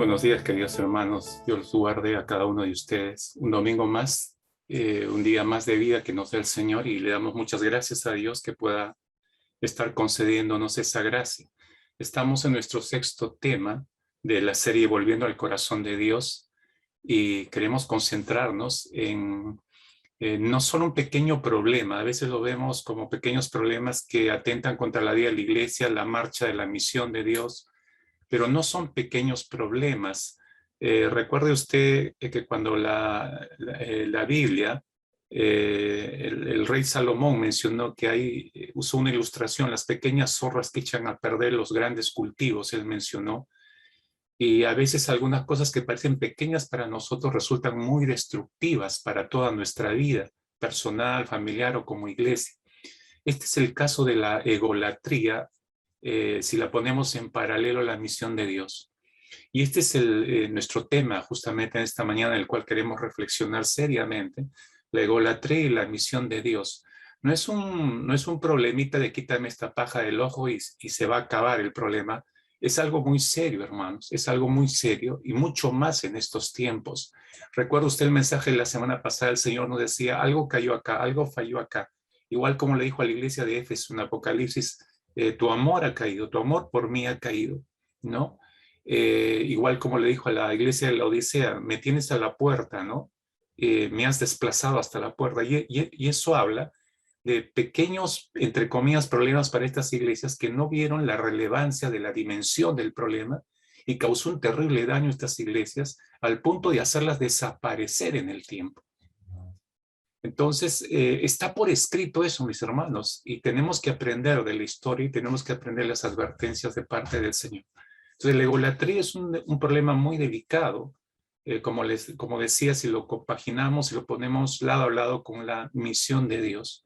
Muy buenos días, queridos hermanos. Dios los guarde a cada uno de ustedes. Un domingo más, un día más de vida que nos da el Señor, y le damos muchas gracias a Dios que pueda estar concediéndonos esa gracia. Estamos en nuestro sexto tema de la serie Volviendo al Corazón de Dios, y queremos concentrarnos en no solo un pequeño problema. A veces lo vemos como pequeños problemas que atentan contra la vida de la iglesia, la marcha de la misión de Dios, pero no son pequeños problemas. Recuerde usted que cuando la Biblia, el rey Salomón mencionó que usó una ilustración, las pequeñas zorras que echan a perder los grandes cultivos, él mencionó, y a veces algunas cosas que parecen pequeñas para nosotros resultan muy destructivas para toda nuestra vida, personal, familiar o como iglesia. Este es el caso de la egolatría, si la ponemos en paralelo a la misión de Dios. Y este es nuestro tema justamente en esta mañana, en el cual queremos reflexionar seriamente: la egolatría y la misión de Dios. No es un problemita de quítame esta paja del ojo y se va a acabar el problema. Es algo muy serio, hermanos, es algo muy serio, y mucho más en estos tiempos. ¿Recuerda usted el mensaje de la semana pasada? El Señor nos decía, algo cayó acá, algo falló acá. Igual como le dijo a la iglesia de Éfeso en Apocalipsis, tu amor ha caído, tu amor por mí ha caído, ¿no? Igual como le dijo a la iglesia de la Odisea, me tienes a la puerta, ¿no? Me has desplazado hasta la puerta. Y eso habla de pequeños, entre comillas, problemas para estas iglesias que no vieron la relevancia de la dimensión del problema, y causó un terrible daño a estas iglesias al punto de hacerlas desaparecer en el tiempo. Entonces, está por escrito eso, mis hermanos, y tenemos que aprender de la historia y tenemos que aprender las advertencias de parte del Señor. Entonces, la egolatría es un problema muy delicado, como decía, si lo compaginamos, si lo ponemos lado a lado con la misión de Dios,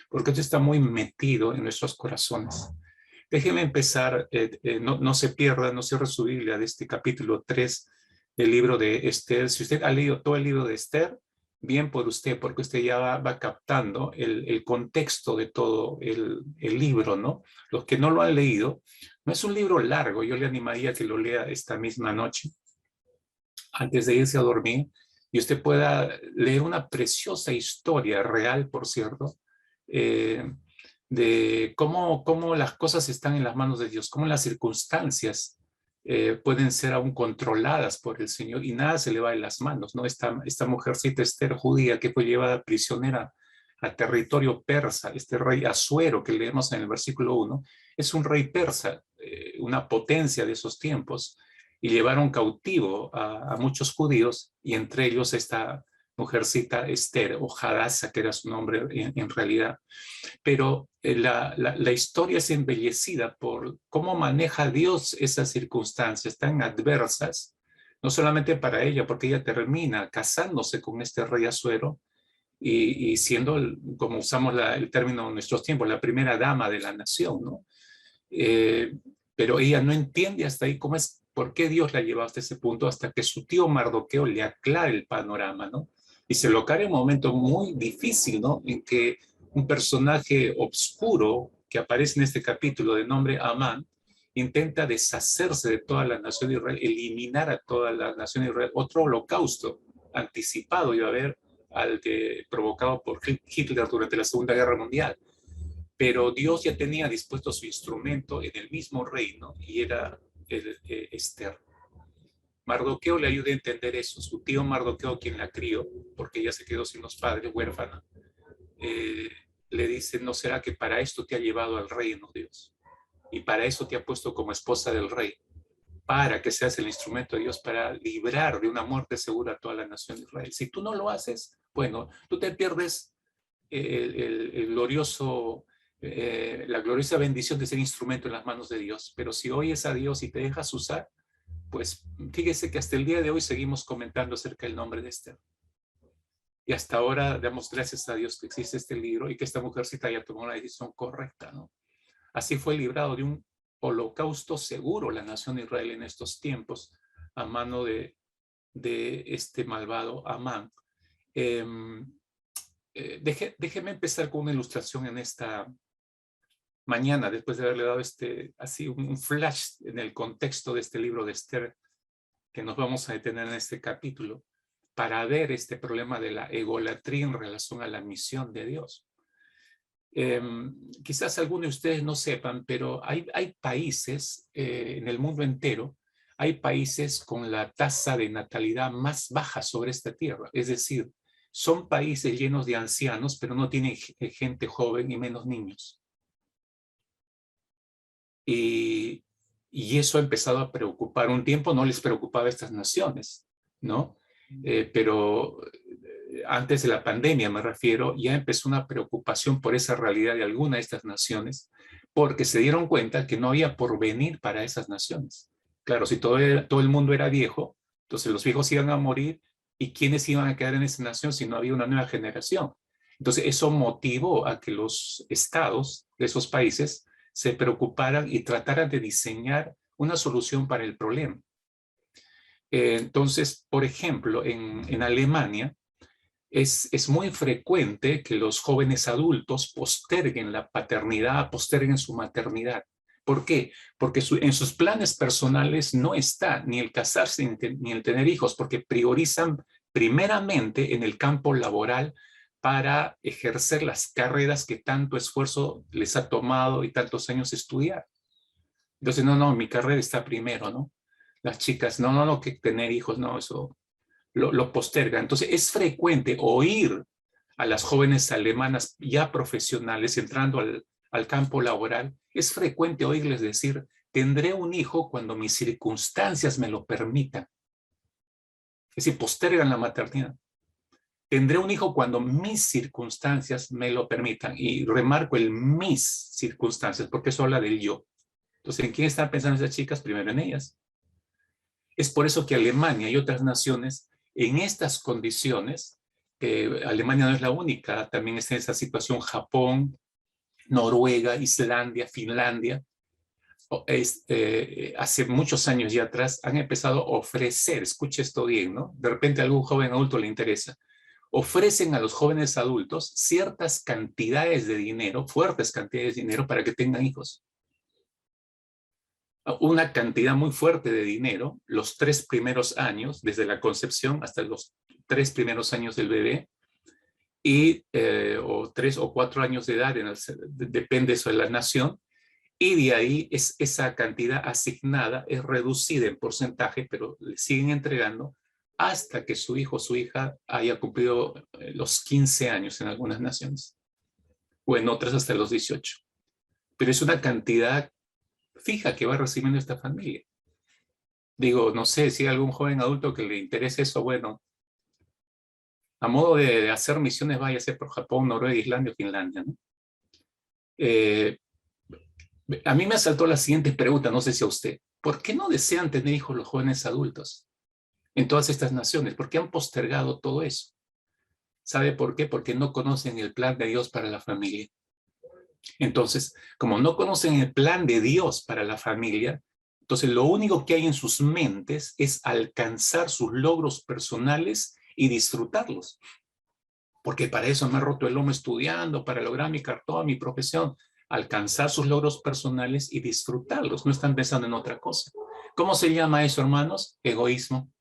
porque esto está muy metido en nuestros corazones. Déjenme empezar, no se pierda, no cierre su Biblia de este capítulo 3 del libro de Esther. Si usted ha leído todo el libro de Esther, bien por usted, porque usted ya va captando el contexto de todo el libro, ¿no? Los que no lo han leído, no es un libro largo, yo le animaría a que lo lea esta misma noche, antes de irse a dormir, y usted pueda leer una preciosa historia real, por cierto, eh, de cómo las cosas están en las manos de Dios, cómo las circunstancias pueden ser aún controladas por el Señor y nada se le va de las manos, ¿no? Esta mujercita Esther, judía, que fue llevada prisionera a territorio persa, este rey Asuero que leemos en el versículo 1, es un rey persa, una potencia de esos tiempos, y llevaron cautivo a muchos judíos, y entre ellos esta mujercita Esther, o Hadassah, que era su nombre en realidad. Pero la historia es embellecida por cómo maneja Dios esas circunstancias tan adversas, no solamente para ella, porque ella termina casándose con este rey Asuero y siendo, como usamos el término en nuestros tiempos, la primera dama de la nación, ¿no? Eh, pero ella no entiende hasta ahí cómo es, por qué Dios la lleva hasta ese punto, hasta que su tío Mardoqueo le aclara el panorama, ¿no? Y se lo aclara en un momento muy difícil, ¿no? En que un personaje obscuro que aparece en este capítulo de nombre Amán intenta deshacerse de toda la nación de Israel, eliminar a toda la nación de Israel, otro holocausto anticipado iba a haber al que provocado por Hitler durante la Segunda Guerra Mundial. Pero Dios ya tenía dispuesto su instrumento en el mismo reino, y era Esther. Mardoqueo le ayuda a entender eso. Su tío Mardoqueo, quien la crió, porque ella se quedó sin los padres, huérfana, eh, le dice, ¿no será que para esto te ha llevado al reino, Dios? Y para eso te ha puesto como esposa del rey, para que seas el instrumento de Dios para librar de una muerte segura a toda la nación de Israel. Si tú no lo haces, bueno, tú te pierdes el glorioso, la gloriosa bendición de ser instrumento en las manos de Dios. Pero si oyes a Dios y te dejas usar, pues fíjese que hasta el día de hoy seguimos comentando acerca del nombre de Esther. Y hasta ahora damos gracias a Dios que existe este libro y que esta mujercita haya tomado la decisión correcta, ¿no? Así fue librado de un holocausto seguro la nación de Israel en estos tiempos, a mano de este malvado Amán. Eh, déjeme empezar con una ilustración en esta mañana, después de haberle dado así un flash en el contexto de este libro de Esther, que nos vamos a detener en este capítulo para ver este problema de la egolatría en relación a la misión de Dios. Quizás algunos de ustedes no sepan, pero hay países en el mundo entero, hay países con la tasa de natalidad más baja sobre esta tierra. Es decir, son países llenos de ancianos, pero no tienen gente joven y menos niños. Y eso ha empezado a preocupar. Un tiempo no les preocupaba a estas naciones, ¿no? Pero antes de la pandemia, me refiero, ya empezó una preocupación por esa realidad de alguna de estas naciones, porque se dieron cuenta que no había porvenir para esas naciones. Claro, si todo el mundo era viejo, entonces los viejos iban a morir, ¿y quiénes iban a quedar en esa nación si no había una nueva generación? Entonces eso motivó a que los estados de esos países se preocuparan y trataran de diseñar una solución para el problema. Entonces, por ejemplo, en Alemania es muy frecuente que los jóvenes adultos posterguen la paternidad, posterguen su maternidad. ¿Por qué? Porque en sus planes personales no está ni el casarse ni el tener hijos, porque priorizan primeramente en el campo laboral para ejercer las carreras que tanto esfuerzo les ha tomado y tantos años estudiar. Entonces, no, mi carrera está primero, ¿no? Las chicas, no, que tener hijos, no, eso lo posterga. Entonces, es frecuente oír a las jóvenes alemanas ya profesionales entrando al campo laboral, es frecuente oírles decir, tendré un hijo cuando mis circunstancias me lo permitan. Es decir, postergan la maternidad. Tendré un hijo cuando mis circunstancias me lo permitan. Y remarco el mis circunstancias, porque eso habla del yo. Entonces, ¿en quién están pensando esas chicas? Primero en ellas. Es por eso que Alemania y otras naciones, en estas condiciones, Alemania no es la única, también está en esa situación Japón, Noruega, Islandia, Finlandia, hace muchos años ya atrás han empezado a ofrecer, escuche esto bien, ¿no? De repente a algún joven adulto le interesa, ofrecen a los jóvenes adultos ciertas cantidades de dinero, fuertes cantidades de dinero para que tengan hijos. Una cantidad muy fuerte de dinero, los 3 primeros años, desde la concepción hasta los 3 primeros años del bebé, y, o 3 o 4 años de edad, depende eso de la nación, y de ahí esa cantidad asignada es reducida en porcentaje, pero le siguen entregando hasta que su hijo o su hija haya cumplido los 15 años en algunas naciones, o en otras hasta los 18. Pero es una cantidad fija que va recibiendo esta familia. Digo, no sé, si hay algún joven adulto que le interese eso, bueno, a modo de hacer misiones, váyase por Japón, Noruega, Islandia o Finlandia, ¿no? A mí me asaltó la siguiente pregunta, no sé si a usted. ¿Por qué no desean tener hijos los jóvenes adultos en todas estas naciones? ¿Por qué han postergado todo eso? ¿Sabe por qué? Porque no conocen el plan de Dios para la familia. Entonces, como no conocen el plan de Dios para la familia, entonces lo único que hay en sus mentes es alcanzar sus logros personales y disfrutarlos. Porque para eso me he roto el lomo estudiando, para lograr mi cartón, mi profesión, alcanzar sus logros personales y disfrutarlos. No están pensando en otra cosa. ¿Cómo se llama eso, hermanos? Egoísmo.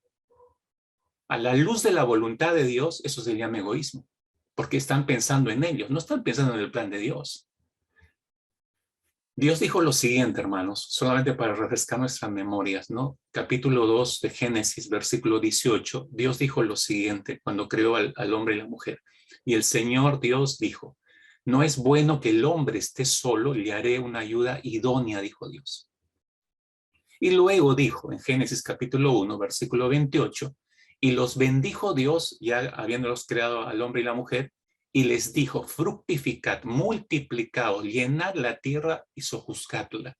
A la luz de la voluntad de Dios, eso se llama egoísmo. Porque están pensando en ellos, no están pensando en el plan de Dios. Dios dijo lo siguiente, hermanos, solamente para refrescar nuestras memorias, ¿no? Capítulo 2 de Génesis, versículo 18, Dios dijo lo siguiente cuando creó al hombre y la mujer. Y el Señor Dios dijo, no es bueno que el hombre esté solo, le haré una ayuda idónea, dijo Dios. Y luego dijo en Génesis capítulo 1, versículo 28, y los bendijo Dios, ya habiéndolos creado al hombre y la mujer, y les dijo, fructificad, multiplicaos, llenad la tierra y sojuzgadla.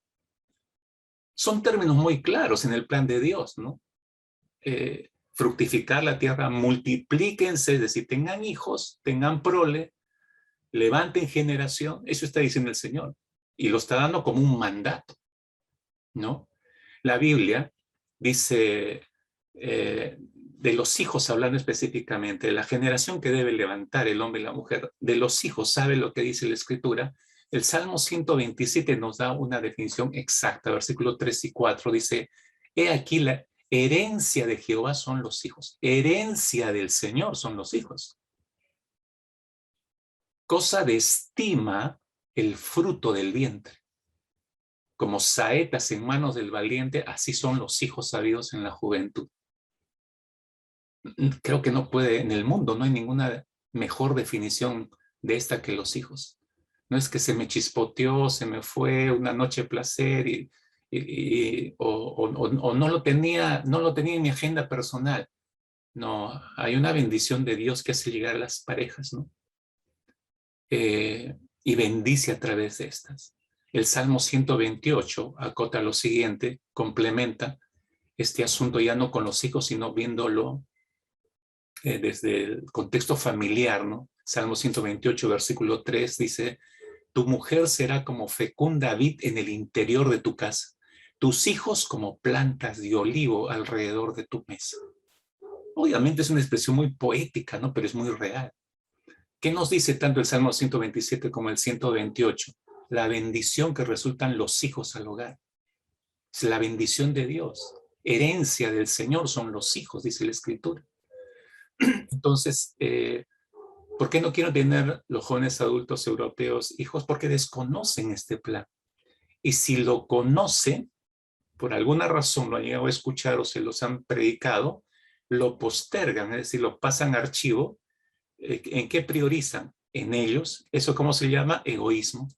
Son términos muy claros en el plan de Dios, ¿no? Fructificar la tierra, multiplíquense, es decir, tengan hijos, tengan prole, levanten generación, eso está diciendo el Señor. Y lo está dando como un mandato, ¿no? La Biblia dice, de los hijos hablando específicamente, de la generación que debe levantar el hombre y la mujer, de los hijos, ¿sabe lo que dice la Escritura? El Salmo 127 nos da una definición exacta, versículo 3 y 4, dice, he aquí Herencia de Jehová son los hijos. Herencia del Señor son los hijos. Cosa de estima el fruto del vientre. Como saetas en manos del valiente, así son los hijos sabidos en la juventud. Creo que no puede, en el mundo no hay ninguna mejor definición de esta que los hijos. No es que se me chispoteó, se me fue una noche de placer o no lo tenía en mi agenda personal. No, hay una bendición de Dios que hace llegar a las parejas, ¿no? Y bendice a través de estas. El Salmo 128 acota lo siguiente, complementa este asunto ya no con los hijos, sino viéndolo desde el contexto familiar, ¿no? Salmo 128, versículo 3 dice: tu mujer será como fecunda vid en el interior de tu casa, tus hijos como plantas de olivo alrededor de tu mesa. Obviamente es una expresión muy poética, ¿no? Pero es muy real. ¿Qué nos dice tanto el Salmo 127 como el 128? La bendición que resultan los hijos al hogar. Es la bendición de Dios. Herencia del Señor son los hijos, dice la Escritura. Entonces, ¿por qué no quieren tener los jóvenes adultos europeos hijos? Porque desconocen este plan. Y si lo conocen, por alguna razón lo han llegado a escuchar o se los han predicado, lo postergan, es decir, lo pasan a archivo. ¿En qué priorizan? En ellos. ¿Eso cómo se llama? Egoísmo.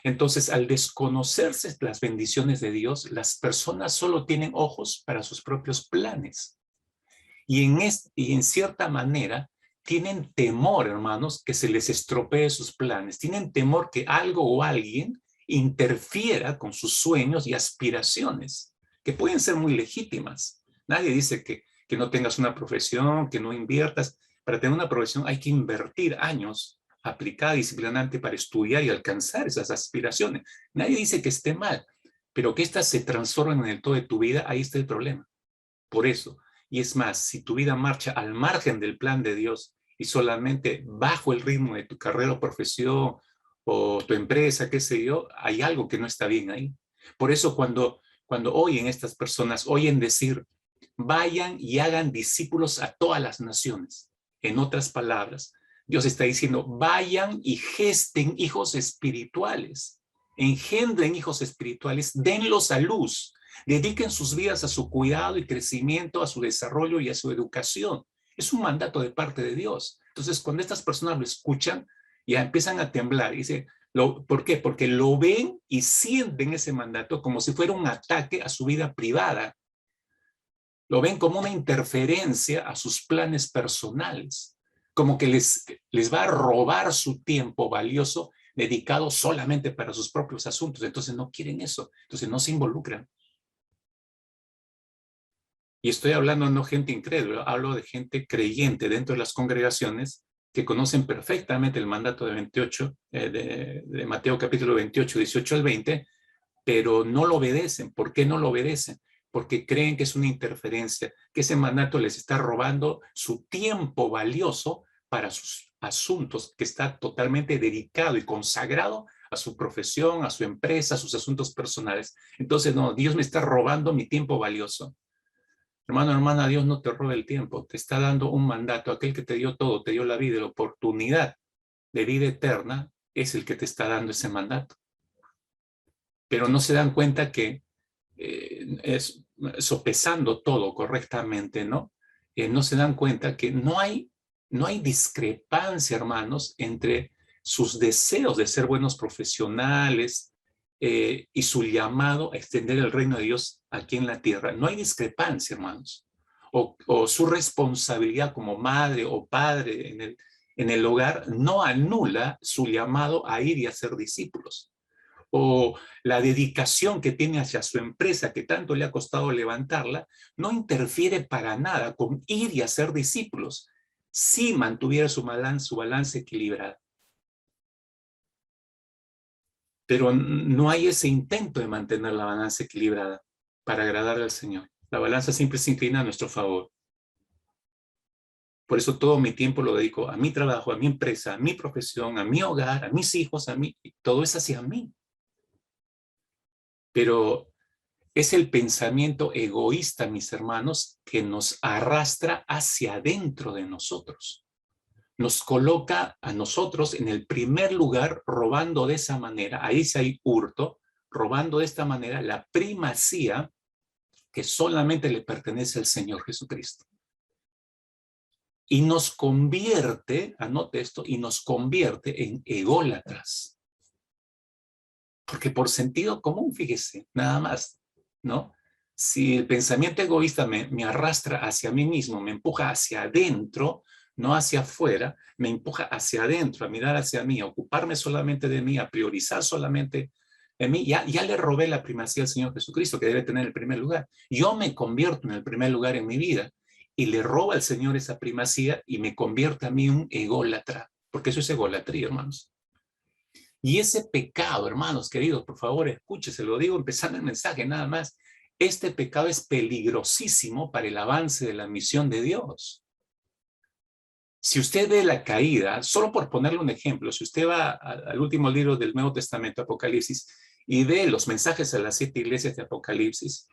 Entonces, al desconocerse las bendiciones de Dios, las personas solo tienen ojos para sus propios planes. Y en cierta manera tienen temor, hermanos, que se les estropee sus planes. Tienen temor que algo o alguien interfiera con sus sueños y aspiraciones, que pueden ser muy legítimas. Nadie dice que no tengas una profesión, que no inviertas. Para tener una profesión hay que invertir años aplicada, disciplinante para estudiar y alcanzar esas aspiraciones. Nadie dice que esté mal, pero que éstas se transformen en el todo de tu vida, ahí está el problema. Por eso, y es más, si tu vida marcha al margen del plan de Dios y solamente bajo el ritmo de tu carrera o profesión o tu empresa, qué sé yo, hay algo que no está bien ahí. Por eso cuando oyen estas personas, oyen decir, vayan y hagan discípulos a todas las naciones. En otras palabras, Dios está diciendo, vayan y gesten hijos espirituales, engendren hijos espirituales, denlos a luz, dediquen sus vidas a su cuidado y crecimiento, a su desarrollo y a su educación. Es un mandato de parte de Dios. Entonces, cuando estas personas lo escuchan, ya empiezan a temblar. Y dicen, ¿por qué? Porque lo ven y sienten ese mandato como si fuera un ataque a su vida privada. Lo ven como una interferencia a sus planes personales, como que les va a robar su tiempo valioso dedicado solamente para sus propios asuntos. Entonces no quieren eso, entonces no se involucran. Y estoy hablando no gente incrédula, hablo de gente creyente dentro de las congregaciones que conocen perfectamente el mandato de 28, de Mateo capítulo 28, 18 al 20, pero no lo obedecen. ¿Por qué no lo obedecen? Porque creen que es una interferencia, que ese mandato les está robando su tiempo valioso para sus asuntos, que está totalmente dedicado y consagrado a su profesión, a su empresa, a sus asuntos personales. Entonces, no, Dios me está robando mi tiempo valioso. Hermano, hermana, Dios no te roba el tiempo, te está dando un mandato. Aquel que te dio todo, te dio la vida y la oportunidad de vida eterna, es el que te está dando ese mandato. Pero no se dan cuenta que sopesando todo correctamente, ¿no? No se dan cuenta que no hay discrepancia, hermanos, entre sus deseos de ser buenos profesionales y su llamado a extender el reino de Dios aquí en la tierra. No hay discrepancia, hermanos. O su responsabilidad como madre o padre en el hogar no anula su llamado a ir y a ser discípulos. O la dedicación que tiene hacia su empresa, que tanto le ha costado levantarla, no interfiere para nada con ir y hacer discípulos, si mantuviera su balance equilibrado. Pero no hay ese intento de mantener la balanza equilibrada para agradar al Señor. La balanza siempre se inclina a nuestro favor. Por eso todo mi tiempo lo dedico a mi trabajo, a mi empresa, a mi profesión, a mi hogar, a mis hijos, a mí. Todo es hacia mí. Pero Es el pensamiento egoísta, mis hermanos, que nos arrastra hacia adentro de nosotros. Nos coloca a nosotros en el primer lugar, robando de esa manera, ahí sí hay hurto, robando de esta manera la primacía que solamente le pertenece al Señor Jesucristo. Y nos convierte, anote esto, y nos convierte en ególatras. Porque por sentido común, fíjese, nada más, ¿no? Si el pensamiento egoísta me arrastra hacia mí mismo, me empuja hacia adentro, no hacia afuera, me empuja hacia adentro, a mirar hacia mí, a ocuparme solamente de mí, a priorizar solamente en mí, ya le robé la primacía al Señor Jesucristo, que debe tener el primer lugar. Yo me convierto en el primer lugar en mi vida y le roba al Señor esa primacía y me convierte a mí un ególatra, porque eso es egolatría, hermanos. Y ese pecado, hermanos queridos, por favor, escúchese, lo digo empezando el mensaje nada más. Este pecado es peligrosísimo para el avance de la misión de Dios. Si usted ve la caída, solo por ponerle un ejemplo, si usted va al último libro del Nuevo Testamento, Apocalipsis, y ve los mensajes a las 7 iglesias de Apocalipsis,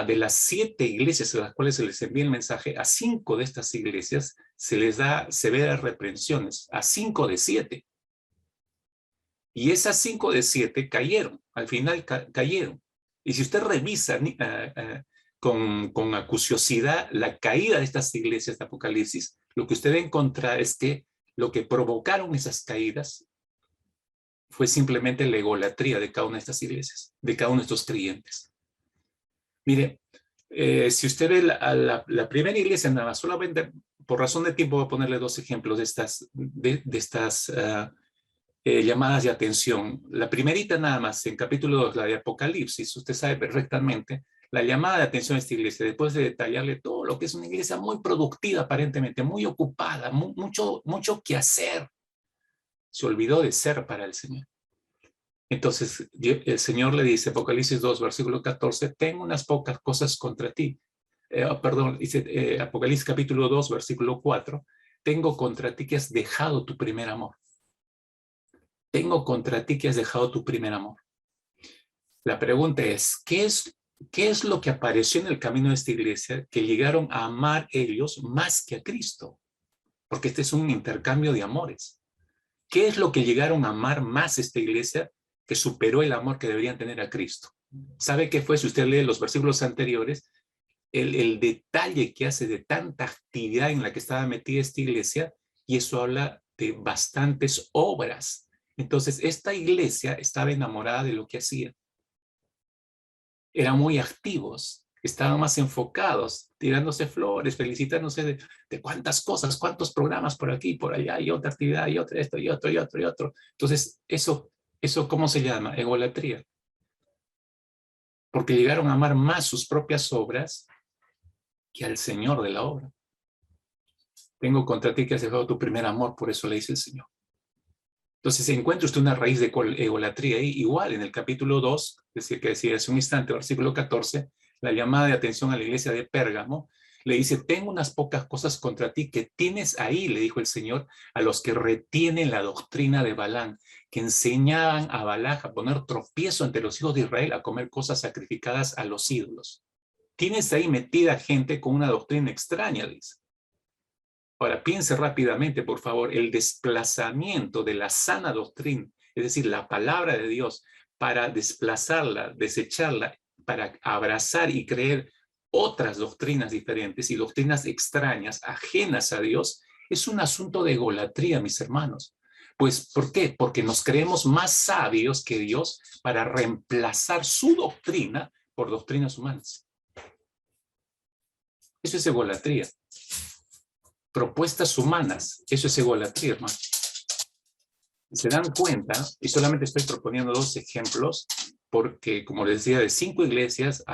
de las 7 iglesias a las cuales se les envía el mensaje, a 5 de estas iglesias se les da severas reprensiones, a 5 de 7. Y esas 5 de 7 cayeron, al final cayeron. Y si usted revisa con acuciosidad la caída de estas iglesias de Apocalipsis, lo que usted va a encontrar es que lo que provocaron esas caídas fue simplemente la egolatría de cada una de estas iglesias, de cada uno de estos creyentes. Mire, si usted ve la primera iglesia, nada más, solamente por razón de tiempo voy a ponerle 2 ejemplos de estas llamadas de atención. La primerita nada más, en capítulo 2, la de Apocalipsis, usted sabe perfectamente, la llamada de atención a esta iglesia, después de detallarle todo lo que es una iglesia muy productiva aparentemente, muy ocupada, mucho que hacer, se olvidó de ser para el Señor. Entonces el Señor le dice, Apocalipsis 2, versículo 14, tengo unas pocas cosas contra ti. Dice Apocalipsis capítulo 2, versículo 4, tengo contra ti que has dejado tu primer amor. Tengo contra ti que has dejado tu primer amor. La pregunta es, ¿qué es lo que apareció en el camino de esta iglesia que llegaron a amar ellos más que a Cristo? Porque este es un intercambio de amores. ¿Qué es lo que llegaron a amar más esta iglesia que superó el amor que deberían tener a Cristo? ¿Sabe qué fue? Si usted lee los versículos anteriores, el detalle que hace de tanta actividad en la que estaba metida esta iglesia, y eso habla de bastantes obras. Entonces, esta iglesia estaba enamorada de lo que hacía. Eran muy activos, estaban más enfocados, tirándose flores, felicitándose de cuántas cosas, cuántos programas por aquí, por allá, y otra actividad, y otra, esto, y otro, y otro, y otro. Entonces, eso ¿cómo se llama? Egolatría. Porque llegaron a amar más sus propias obras que al Señor de la obra. Tengo contra ti que has dejado tu primer amor, por eso le dice el Señor. Entonces, encuentra usted una raíz de egolatría ahí, igual en el capítulo 2, que decía hace un instante, versículo 14, la llamada de atención a la iglesia de Pérgamo, le dice, tengo unas pocas cosas contra ti que tienes ahí, le dijo el Señor, a los que retienen la doctrina de Balaam, que enseñaban a Balac a poner tropiezo entre los hijos de Israel a comer cosas sacrificadas a los ídolos. Tienes ahí metida gente con una doctrina extraña, dice. Ahora, piense rápidamente, por favor, el desplazamiento de la sana doctrina, es decir, la palabra de Dios, para desplazarla, desecharla, para abrazar y creer otras doctrinas diferentes y doctrinas extrañas, ajenas a Dios, es un asunto de egolatría, mis hermanos. Pues, ¿por qué? Porque nos creemos más sabios que Dios para reemplazar su doctrina por doctrinas humanas. Eso es egolatría. Propuestas humanas, eso es egolatría, hermano. Se dan cuenta, y solamente estoy proponiendo 2 ejemplos, porque, como les decía, de 5 iglesias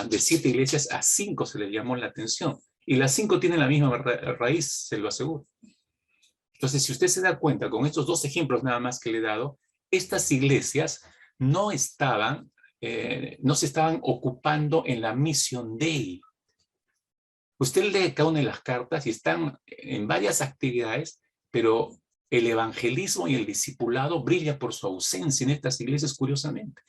de 7 iglesias a 5 se les llamó la atención. Y las 5 tienen la misma raíz, se lo aseguro. Entonces, si usted se da cuenta con estos 2 ejemplos nada más que le he dado, estas iglesias no se estaban ocupando en la misión Dei. Usted lee cada una de las cartas y están en varias actividades, pero el evangelismo y el discipulado brilla por su ausencia en estas iglesias, curiosamente.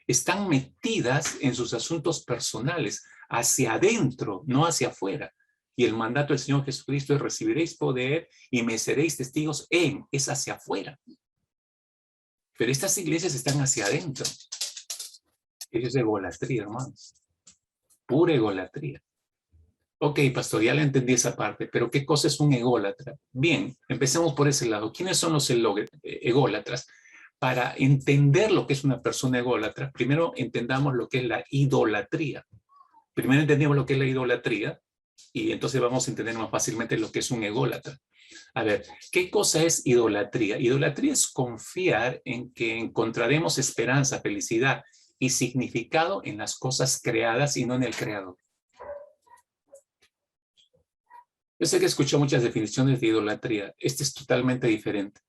están metidas en sus asuntos personales, hacia adentro, no hacia afuera. Y el mandato del Señor Jesucristo es: recibiréis poder y me seréis testigos es hacia afuera. Pero estas iglesias están hacia adentro. Eso es egolatría, hermanos. Pura egolatría. Ok, pastor, ya le entendí esa parte, pero ¿qué cosa es un ególatra? Bien, empecemos por ese lado. ¿Quiénes son los ególatras? Para entender lo que es una persona ególatra, primero entendamos lo que es la idolatría. Primero entendemos lo que es la idolatría y entonces vamos a entender más fácilmente lo que es un ególatra. A ver, ¿qué cosa es idolatría? Idolatría es confiar en que encontraremos esperanza, felicidad y significado en las cosas creadas y no en el creador. Yo sé que escucho muchas definiciones de idolatría. Esta es totalmente diferente.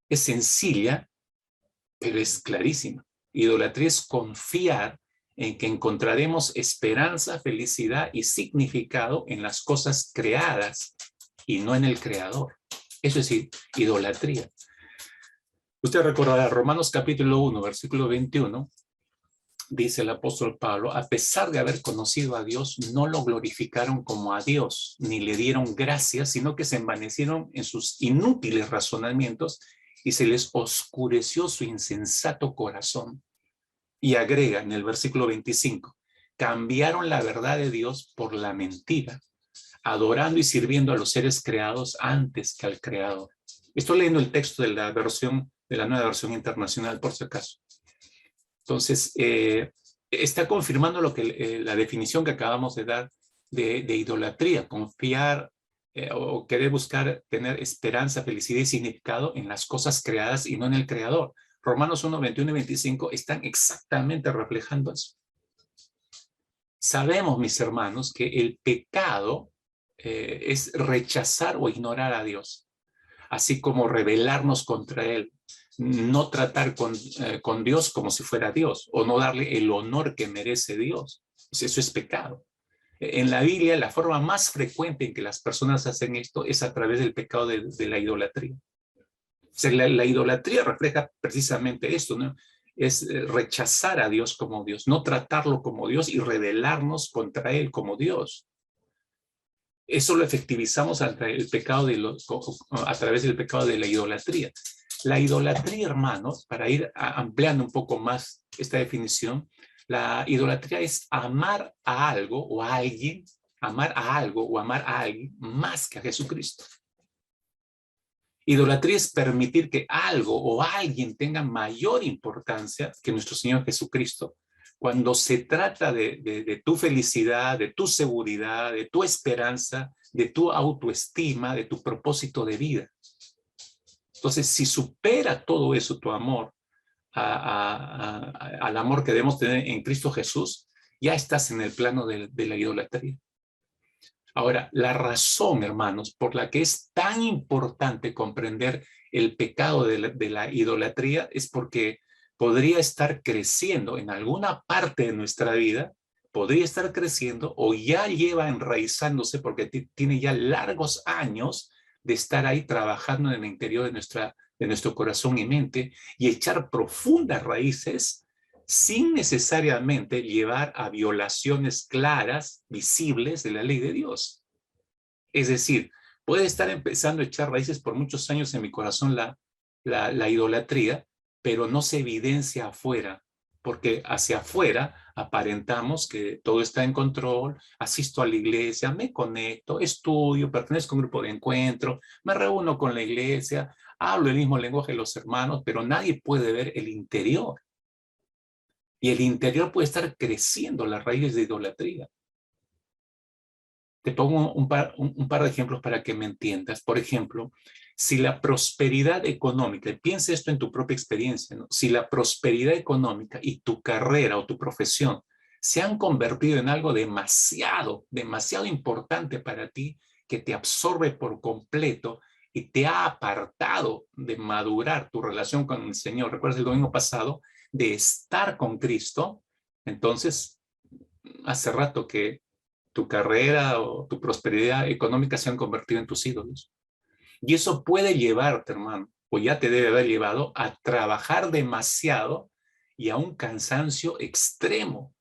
Es sencilla, pero es clarísima. Idolatría es confiar en que encontraremos esperanza, felicidad y significado en las cosas creadas y no en el creador. Eso es idolatría. Usted recordará Romanos capítulo 1, versículo 21, dice el apóstol Pablo: a pesar de haber conocido a Dios, no lo glorificaron como a Dios, ni le dieron gracias, sino que se envanecieron en sus inútiles razonamientos y se les oscureció su insensato corazón. Y agrega en el versículo 25, cambiaron la verdad de Dios por la mentira, adorando y sirviendo a los seres creados antes que al Creador. Estoy leyendo el texto de la nueva versión internacional, por si acaso. Entonces, está confirmando lo que la definición que acabamos de dar de idolatría: confiar o querer buscar tener esperanza, felicidad y significado en las cosas creadas y no en el Creador. Romanos 1, 21 y 25 están exactamente reflejando eso. Sabemos, mis hermanos, que el pecado es rechazar o ignorar a Dios, así como rebelarnos contra Él, no tratar con Dios como si fuera Dios, o no darle el honor que merece Dios. Pues eso es pecado. En la Biblia, la forma más frecuente en que las personas hacen esto es a través del pecado de la idolatría. O sea, la idolatría refleja precisamente esto, ¿no? Es rechazar a Dios como Dios, no tratarlo como Dios y rebelarnos contra Él como Dios. Eso lo efectivizamos a través del pecado de la idolatría. La idolatría, hermanos, para ir ampliando un poco más esta definición, la idolatría es amar a algo o a alguien, amar a algo o amar a alguien más que a Jesucristo. Idolatría es permitir que algo o alguien tenga mayor importancia que nuestro Señor Jesucristo. Cuando se trata de tu felicidad, de tu seguridad, de tu esperanza, de tu autoestima, de tu propósito de vida. Entonces, si supera todo eso tu amor al amor que debemos tener en Cristo Jesús, ya estás en el plano de la idolatría. Ahora, la razón, hermanos, por la que es tan importante comprender el pecado de la idolatría es porque podría estar creciendo en alguna parte de nuestra vida, podría estar creciendo o ya lleva enraizándose porque tiene ya largos años de estar ahí trabajando en el interior de nuestro corazón y mente y echar profundas raíces sin necesariamente llevar a violaciones claras, visibles de la ley de Dios. Es decir, puede estar empezando a echar raíces por muchos años en mi corazón la idolatría, pero no se evidencia afuera, porque hacia afuera aparentamos que todo está en control, asisto a la iglesia, me conecto, estudio, pertenezco a un grupo de encuentro, me reúno con la iglesia, hablo el mismo lenguaje de los hermanos, pero nadie puede ver el interior. Y el interior puede estar creciendo las raíces de idolatría. Te pongo un par de ejemplos para que me entiendas. Por ejemplo, si la prosperidad económica, y piensa esto en tu propia experiencia, ¿no? Si la prosperidad económica y tu carrera o tu profesión se han convertido en algo demasiado importante para ti, que te absorbe por completo y te ha apartado de madurar tu relación con el Señor. ¿Recuerdas el domingo pasado? De estar con Cristo. Entonces, hace rato que tu carrera o tu prosperidad económica se han convertido en tus ídolos. Y eso puede llevarte, hermano, o ya te debe haber llevado a trabajar demasiado y a un cansancio extremo.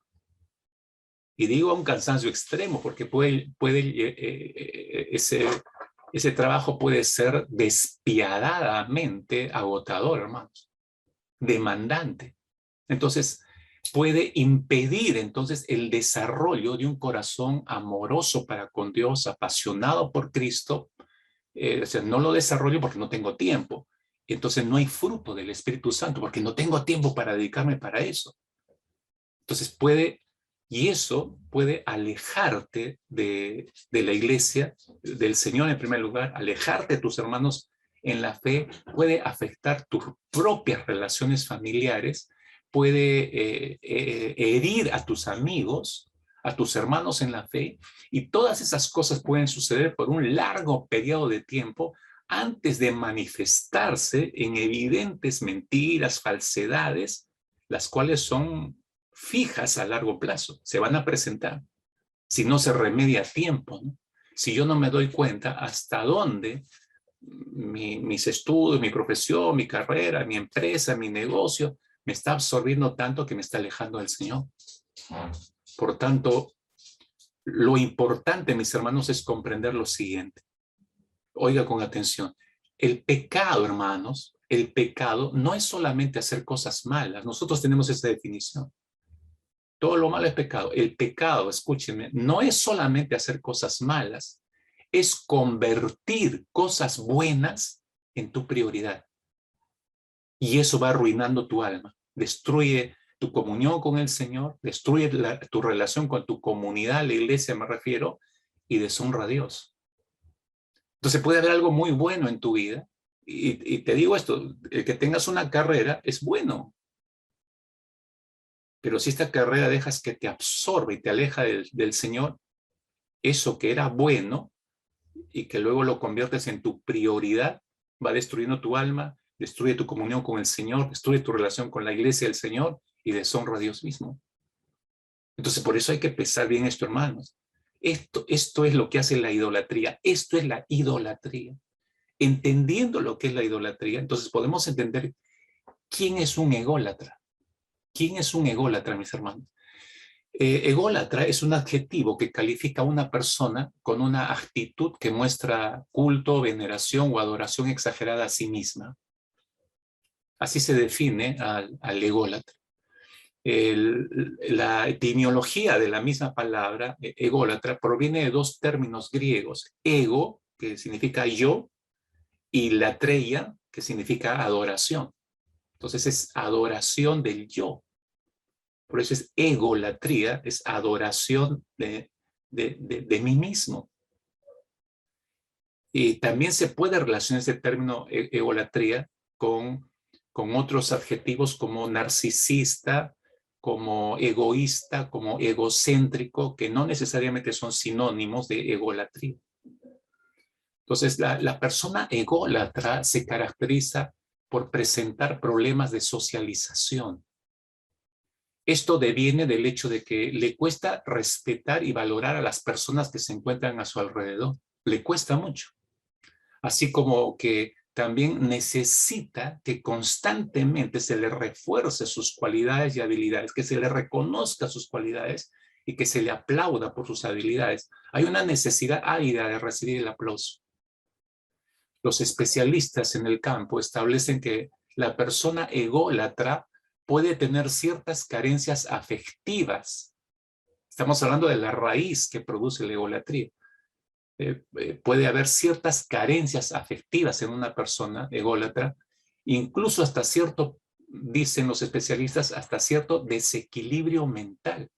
Y digo a un cansancio extremo porque ese trabajo puede ser despiadadamente agotador, hermanos, demandante. Entonces, puede impedir entonces el desarrollo de un corazón amoroso para con Dios, apasionado por Cristo. O sea, no lo desarrollo porque no tengo tiempo. Entonces no hay fruto del Espíritu Santo porque no tengo tiempo para dedicarme para eso. Entonces y eso puede alejarte de la iglesia, del Señor en primer lugar, alejarte de tus hermanos en la fe, puede afectar tus propias relaciones familiares, puede herir a tus amigos, a tus hermanos en la fe, y todas esas cosas pueden suceder por un largo periodo de tiempo antes de manifestarse en evidentes mentiras, falsedades, las cuales son fijas a largo plazo, se van a presentar si no se remedia a tiempo, ¿no? Si yo no me doy cuenta hasta dónde mis estudios, mi profesión, mi carrera, mi empresa, mi negocio, me está absorbiendo tanto que me está alejando del Señor. Por tanto, lo importante, mis hermanos, es comprender lo siguiente. Oiga con atención. El pecado, hermanos, el pecado no es solamente hacer cosas malas. Nosotros tenemos esa definición. Todo lo malo es pecado. El pecado, escúchenme, no es solamente hacer cosas malas, es convertir cosas buenas en tu prioridad. Y eso va arruinando tu alma. Destruye tu comunión con el Señor, destruye tu relación con tu comunidad, la iglesia me refiero, y deshonra a Dios. Entonces puede haber algo muy bueno en tu vida. Y te digo esto, el que tengas una carrera es bueno. Pero si esta carrera dejas que te absorbe y te aleja del Señor, eso que era bueno y que luego lo conviertes en tu prioridad, va destruyendo tu alma, destruye tu comunión con el Señor, destruye tu relación con la iglesia del Señor y deshonra a Dios mismo. Entonces, por eso hay que pensar bien esto, hermanos. Esto es lo que hace la idolatría. Esto es la idolatría. Entendiendo lo que es la idolatría, entonces podemos entender quién es un ególatra. ¿Quién es un ególatra, mis hermanos? Ególatra es un adjetivo que califica a una persona con una actitud que muestra culto, veneración o adoración exagerada a sí misma. Así se define al ególatra. La etimología de la misma palabra, ególatra, proviene de dos términos griegos. Ego, que significa yo, y latreia, que significa adoración. Entonces es adoración del yo. Por eso es egolatría, es adoración de mí mismo. Y también se puede relacionar este término egolatría con otros adjetivos como narcisista, como egoísta, como egocéntrico, que no necesariamente son sinónimos de egolatría. Entonces, la persona ególatra se caracteriza por presentar problemas de socialización. Esto deviene del hecho de que le cuesta respetar y valorar a las personas que se encuentran a su alrededor. Le cuesta mucho. Así como que también necesita que constantemente se le refuerce sus cualidades y habilidades, que se le reconozca sus cualidades y que se le aplauda por sus habilidades. Hay una necesidad ávida de recibir el aplauso. Los especialistas en el campo establecen que la persona ególatra puede tener ciertas carencias afectivas. Estamos hablando de la raíz que produce la egolatría. Puede haber ciertas carencias afectivas en una persona ególatra, incluso hasta cierto, dicen los especialistas, hasta cierto desequilibrio mental.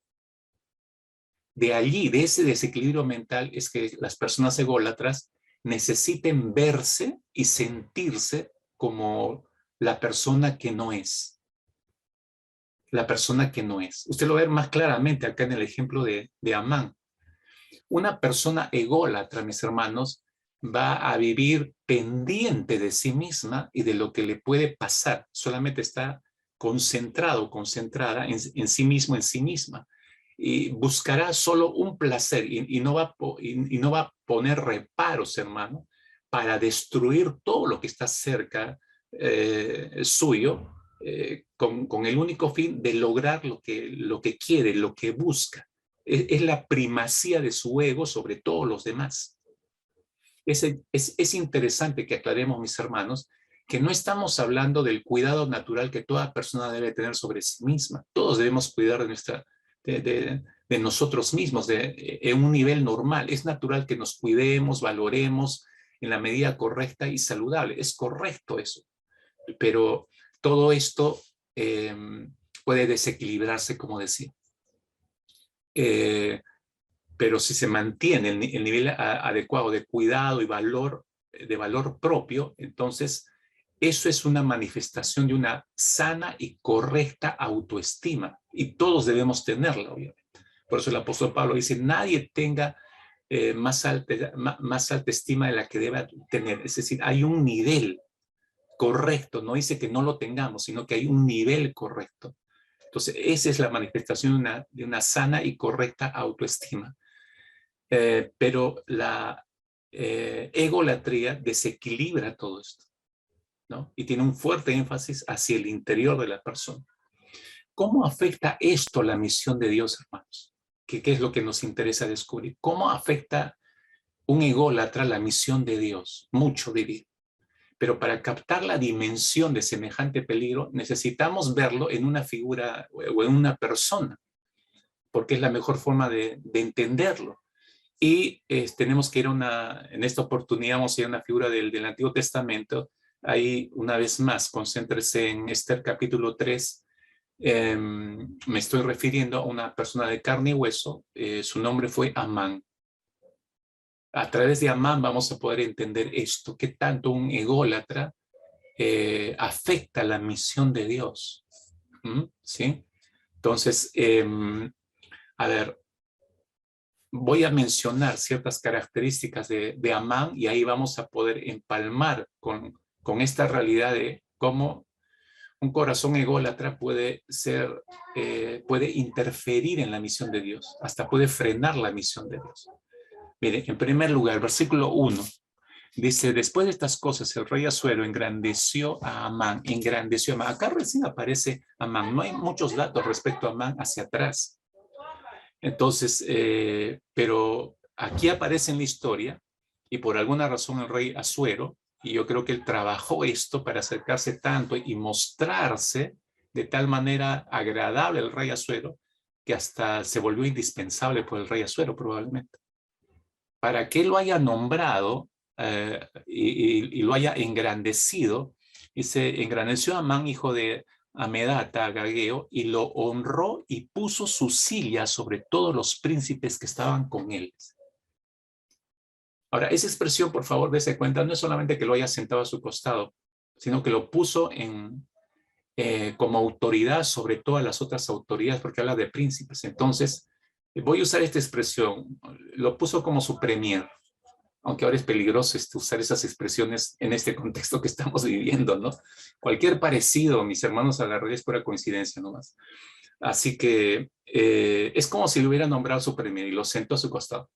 De allí, de ese desequilibrio mental, es que las personas ególatras necesiten verse y sentirse como la persona que no es. La persona que no es. Usted lo ve más claramente acá en el ejemplo de Amán. Una persona ególatra, mis hermanos, va a vivir pendiente de sí misma y de lo que le puede pasar. Solamente está concentrado, concentrada en sí mismo, en sí misma. Y buscará solo un placer y no va a poner reparos, hermano, para destruir todo lo que está cerca suyo con el único fin de lograr lo que quiere, lo que busca. Es la primacía de su ego sobre todos los demás. Es interesante que aclaremos, mis hermanos, que no estamos hablando del cuidado natural que toda persona debe tener sobre sí misma. Todos debemos cuidar de nosotros mismos en un nivel normal. Es natural que nos cuidemos, valoremos en la medida correcta y saludable. Es correcto eso. Pero todo esto puede desequilibrarse, como decía. Pero si se mantiene el nivel adecuado de cuidado y de valor propio, entonces eso es una manifestación de una sana y correcta autoestima, y todos debemos tenerla, obviamente. Por eso el apóstol Pablo dice, nadie tenga más alta estima de la que deba tener. Es decir, hay un nivel correcto, no dice que no lo tengamos, sino que hay un nivel correcto. Entonces, esa es la manifestación de una sana y correcta autoestima. Pero la egolatría desequilibra todo esto, ¿no? Y tiene un fuerte énfasis hacia el interior de la persona. ¿Cómo afecta esto la misión de Dios, hermanos? ¿Qué es lo que nos interesa descubrir? ¿Cómo afecta un ególatra la misión de Dios? Mucho, diría. Pero para captar la dimensión de semejante peligro, necesitamos verlo en una figura o en una persona, porque es la mejor forma de entenderlo. Y tenemos que ir en esta oportunidad vamos a ir a una figura del Antiguo Testamento. Ahí, una vez más, concéntrese en Esther capítulo 3. Me estoy refiriendo a una persona de carne y hueso. Su nombre fue Amán. A través de Amán vamos a poder entender esto, qué tanto un ególatra afecta la misión de Dios. ¿Sí? Entonces, a ver, voy a mencionar ciertas características de Amán y ahí vamos a poder empalmar con esta realidad de cómo un corazón ególatra puede interferir en la misión de Dios, hasta puede frenar la misión de Dios. Mire, en primer lugar, versículo 1, dice, después de estas cosas, el rey Asuero engrandeció a Amán. Acá recién aparece Amán, no hay muchos datos respecto a Amán hacia atrás. Entonces, pero aquí aparece en la historia, y por alguna razón el rey Asuero, y yo creo que él trabajó esto para acercarse tanto y mostrarse de tal manera agradable al rey Asuero, que hasta se volvió indispensable por el rey Asuero probablemente. Para que él lo haya nombrado y lo haya engrandecido, dice, engrandeció a Amán, hijo de Amedata, Agageo, y lo honró y puso su silla sobre todos los príncipes que estaban con él. Ahora, esa expresión, por favor, dése cuenta, no es solamente que lo haya sentado a su costado, sino que lo puso como autoridad sobre todas las otras autoridades, porque habla de príncipes. Entonces, voy a usar esta expresión, lo puso como su premier, aunque ahora es peligroso usar esas expresiones en este contexto que estamos viviendo, ¿no? Cualquier parecido, mis hermanos, a la realidad es pura coincidencia nomás. Así que es como si lo hubiera nombrado su premier y lo sentó a su costado,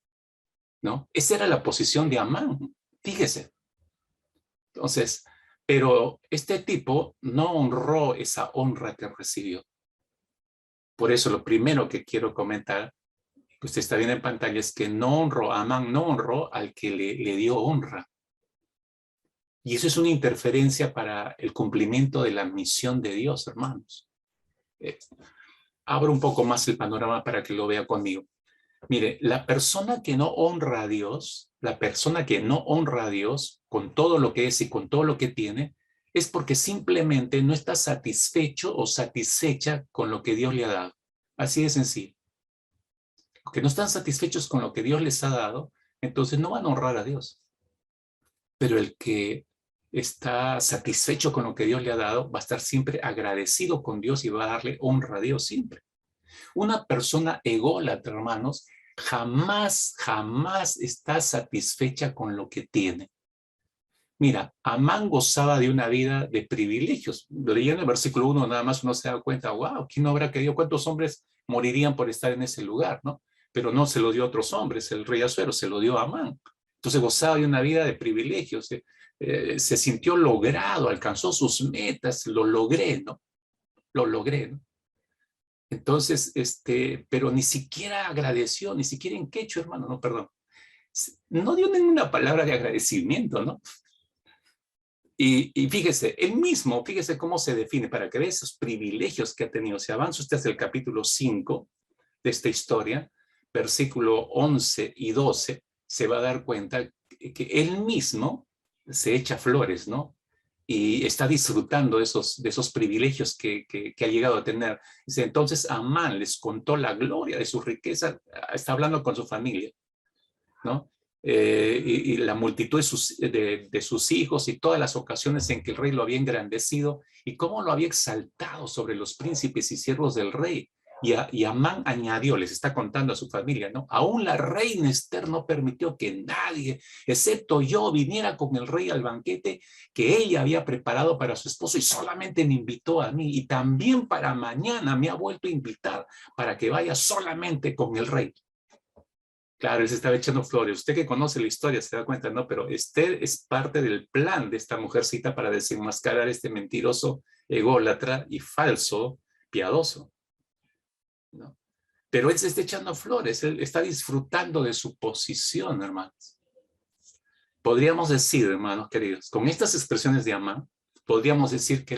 ¿no? Esa era la posición de Amán, fíjese. Entonces, pero este tipo no honró esa honra que recibió. Por eso lo primero que quiero comentar, que usted está viendo en pantalla, es que no honró, Amán no honró al que le dio honra. Y eso es una interferencia para el cumplimiento de la misión de Dios, hermanos. Abro un poco más el panorama para que lo vea conmigo. Mire, la persona que no honra a Dios, con todo lo que es y con todo lo que tiene, es porque simplemente no está satisfecho o satisfecha con lo que Dios le ha dado. Así de sencillo. Porque no están satisfechos con lo que Dios les ha dado, entonces no van a honrar a Dios. Pero el que está satisfecho con lo que Dios le ha dado va a estar siempre agradecido con Dios y va a darle honra a Dios siempre. Una persona ególatra, hermanos, jamás está satisfecha con lo que tiene. Mira, Amán gozaba de una vida de privilegios. Leyendo el versículo 1 nada más uno se da cuenta, wow, ¿quién no habrá querido? ¿Cuántos hombres morirían por estar en ese lugar, no? Pero no se lo dio a otros hombres, el rey Asuero se lo dio a Amán. Entonces gozaba de una vida de privilegios, se sintió logrado, alcanzó sus metas, lo logré, ¿no? lo logré, ¿no? Entonces, pero ni siquiera agradeció, ni siquiera en quechua, hermano, no, perdón. No dio ninguna palabra de agradecimiento, ¿no? Y fíjese, él mismo, fíjese cómo se define, para que vea esos privilegios que ha tenido. Si avanza usted hasta el capítulo 5 de esta historia, versículo 11 y 12, se va a dar cuenta que él mismo se echa flores, ¿no? Y está disfrutando de esos privilegios que ha llegado a tener. Dice, entonces Amán les contó la gloria de su riqueza, está hablando con su familia, ¿no? Y la multitud de sus hijos y todas las ocasiones en que el rey lo había engrandecido y cómo lo había exaltado sobre los príncipes y siervos del rey. Y Amán añadió, les está contando a su familia, ¿no? Aún la reina Esther no permitió que nadie, excepto yo, viniera con el rey al banquete que ella había preparado para su esposo y solamente me invitó a mí. Y también para mañana me ha vuelto a invitar para que vaya solamente con el rey. Claro, él se estaba echando flores. Usted que conoce la historia se da cuenta, ¿no? Pero Esther es parte del plan de esta mujercita para desenmascarar este mentiroso, ególatra y falso piadoso, ¿no? Pero él se está echando flores, él está disfrutando de su posición, hermanos. Podríamos decir, hermanos queridos, con estas expresiones de Amán, podríamos decir que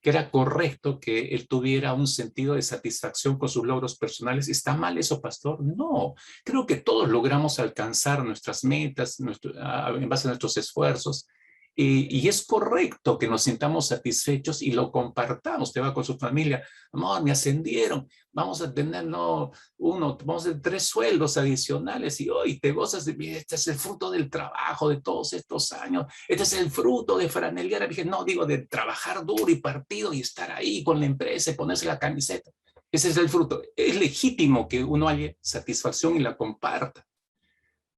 era correcto que él tuviera un sentido de satisfacción con sus logros personales. ¿Está mal eso, pastor? No, creo que todos logramos alcanzar nuestras metas en base a nuestros esfuerzos. Y es correcto que nos sintamos satisfechos y lo compartamos. Usted va con su familia, amor, me ascendieron, vamos a tener vamos a tener 3 sueldos adicionales y hoy te gozas de, este es el fruto del trabajo de todos estos años, este es el fruto de franelear. Dije, no, digo de trabajar duro y partido y estar ahí con la empresa y ponerse la camiseta. Ese es el fruto. Es legítimo que uno haya satisfacción y la comparta.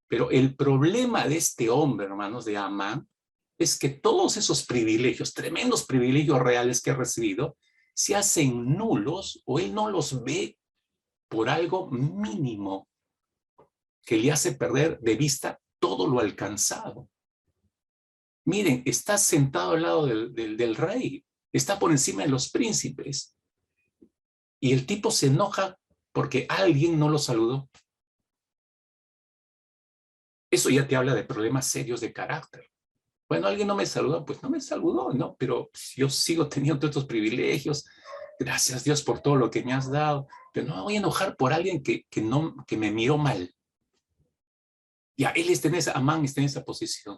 Pero el problema de este hombre, hermanos, de Amán, es que todos esos privilegios, tremendos privilegios reales que ha recibido, se hacen nulos o él no los ve por algo mínimo que le hace perder de vista todo lo alcanzado. Miren, está sentado al lado del rey, está por encima de los príncipes y el tipo se enoja porque alguien no lo saludó. Eso ya te habla de problemas serios de carácter. Bueno, alguien no me saludó, pues no me saludó, ¿no? Pero yo sigo teniendo todos estos privilegios. Gracias Dios por todo lo que me has dado. Pero no me voy a enojar por alguien que me miró mal. Ya, Amán está en esa posición.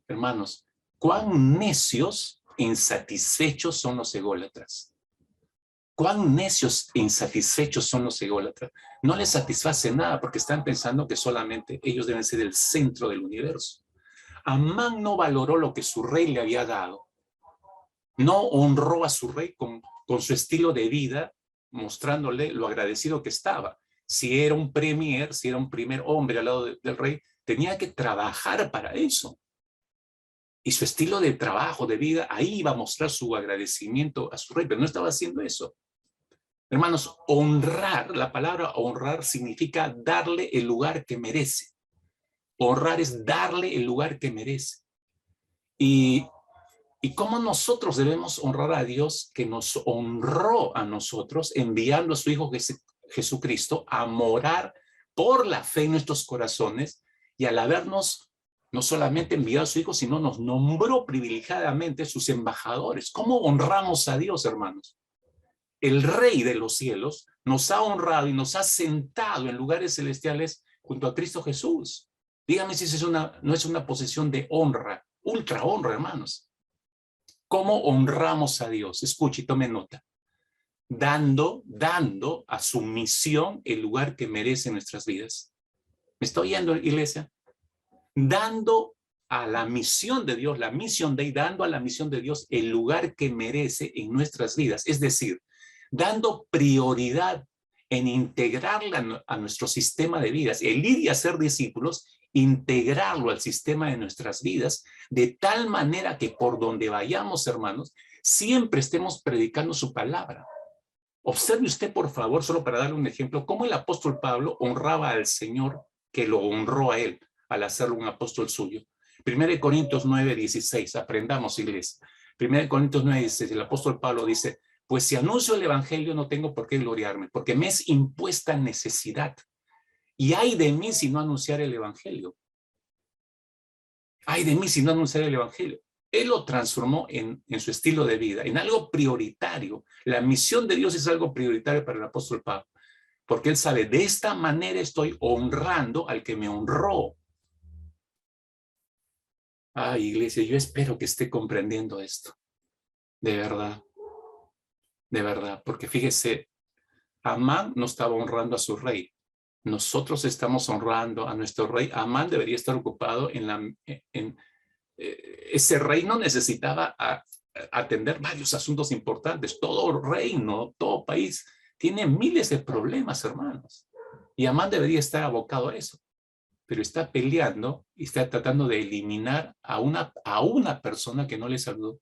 Hermanos, cuán necios e insatisfechos son los ególatras. Cuán necios e insatisfechos son los ególatras. No les satisface nada porque están pensando que solamente ellos deben ser el centro del universo. Amán no valoró lo que su rey le había dado. No honró a su rey con su estilo de vida, mostrándole lo agradecido que estaba. Si era un premier, si era un primer hombre al lado del rey, tenía que trabajar para eso. Y su estilo de trabajo, de vida, ahí iba a mostrar su agradecimiento a su rey, pero no estaba haciendo eso. Hermanos, honrar, la palabra honrar significa darle el lugar que merece. Honrar es darle el lugar que merece. Y cómo nosotros debemos honrar a Dios que nos honró a nosotros enviando a su Hijo Jesucristo a morar por la fe en nuestros corazones y al habernos no solamente enviado a su Hijo, sino nos nombró privilegiadamente sus embajadores. ¿Cómo honramos a Dios, hermanos? El Rey de los cielos nos ha honrado y nos ha sentado en lugares celestiales junto a Cristo Jesús. Dígame si no es una posición de honra, ultra honra, hermanos. ¿Cómo honramos a Dios? Escuche y tome nota. Dando a su misión el lugar que merece en nuestras vidas. ¿Me está oyendo, iglesia? Dando a la misión de Dios, dando a la misión de Dios el lugar que merece en nuestras vidas. Es decir, dando prioridad en integrarla a nuestro sistema de vidas, el ir y hacer discípulos, integrarlo al sistema de nuestras vidas, de tal manera que por donde vayamos, hermanos, siempre estemos predicando su palabra. Observe usted, por favor, solo para darle un ejemplo, cómo el apóstol Pablo honraba al Señor que lo honró a él al hacerlo un apóstol suyo. 1 Corintios 9:16, aprendamos, iglesia. 1 Corintios 9:16, el apóstol Pablo dice, Pues si anuncio el evangelio no tengo por qué gloriarme, porque me es impuesta necesidad. Y ay de mí si no anunciar el evangelio. Ay de mí si no anunciar el evangelio. Él lo transformó en su estilo de vida, en algo prioritario. La misión de Dios es algo prioritario para el apóstol Pablo, porque él sabe, de esta manera estoy honrando al que me honró. Ay, iglesia, yo espero que esté comprendiendo esto. De verdad, porque fíjese, Amán no estaba honrando a su rey. Nosotros estamos honrando a nuestro rey. Amán debería estar ocupado ese rey no necesitaba atender varios asuntos importantes. Todo reino, todo país tiene miles de problemas, hermanos. Y Amán debería estar abocado a eso. Pero está peleando y está tratando de eliminar a una persona que no le saludó.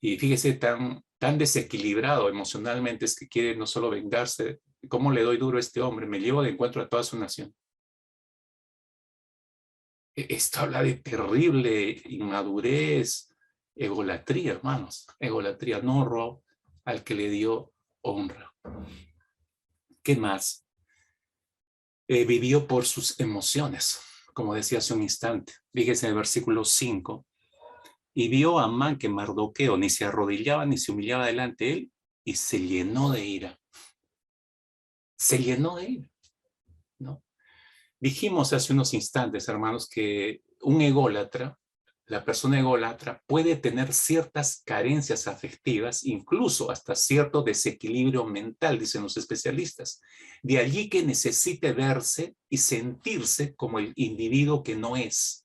Y fíjese, tan desequilibrado emocionalmente es que quiere no solo vengarse. ¿Cómo le doy duro a este hombre? Me llevo de encuentro a toda su nación. Esto habla de terrible inmadurez, egolatría, hermanos. Egolatría, no honró al que le dio honra. ¿Qué más? Vivió por sus emociones, como decía hace un instante. Fíjese en el versículo 5. Y vio a Amán que Mardoqueo ni se arrodillaba ni se humillaba delante de él, y se llenó de ira. Se llenó de ira, ¿no? Dijimos hace unos instantes, hermanos, que un ególatra, la persona ególatra, puede tener ciertas carencias afectivas, incluso hasta cierto desequilibrio mental, dicen los especialistas. De allí que necesite verse y sentirse como el individuo que no es.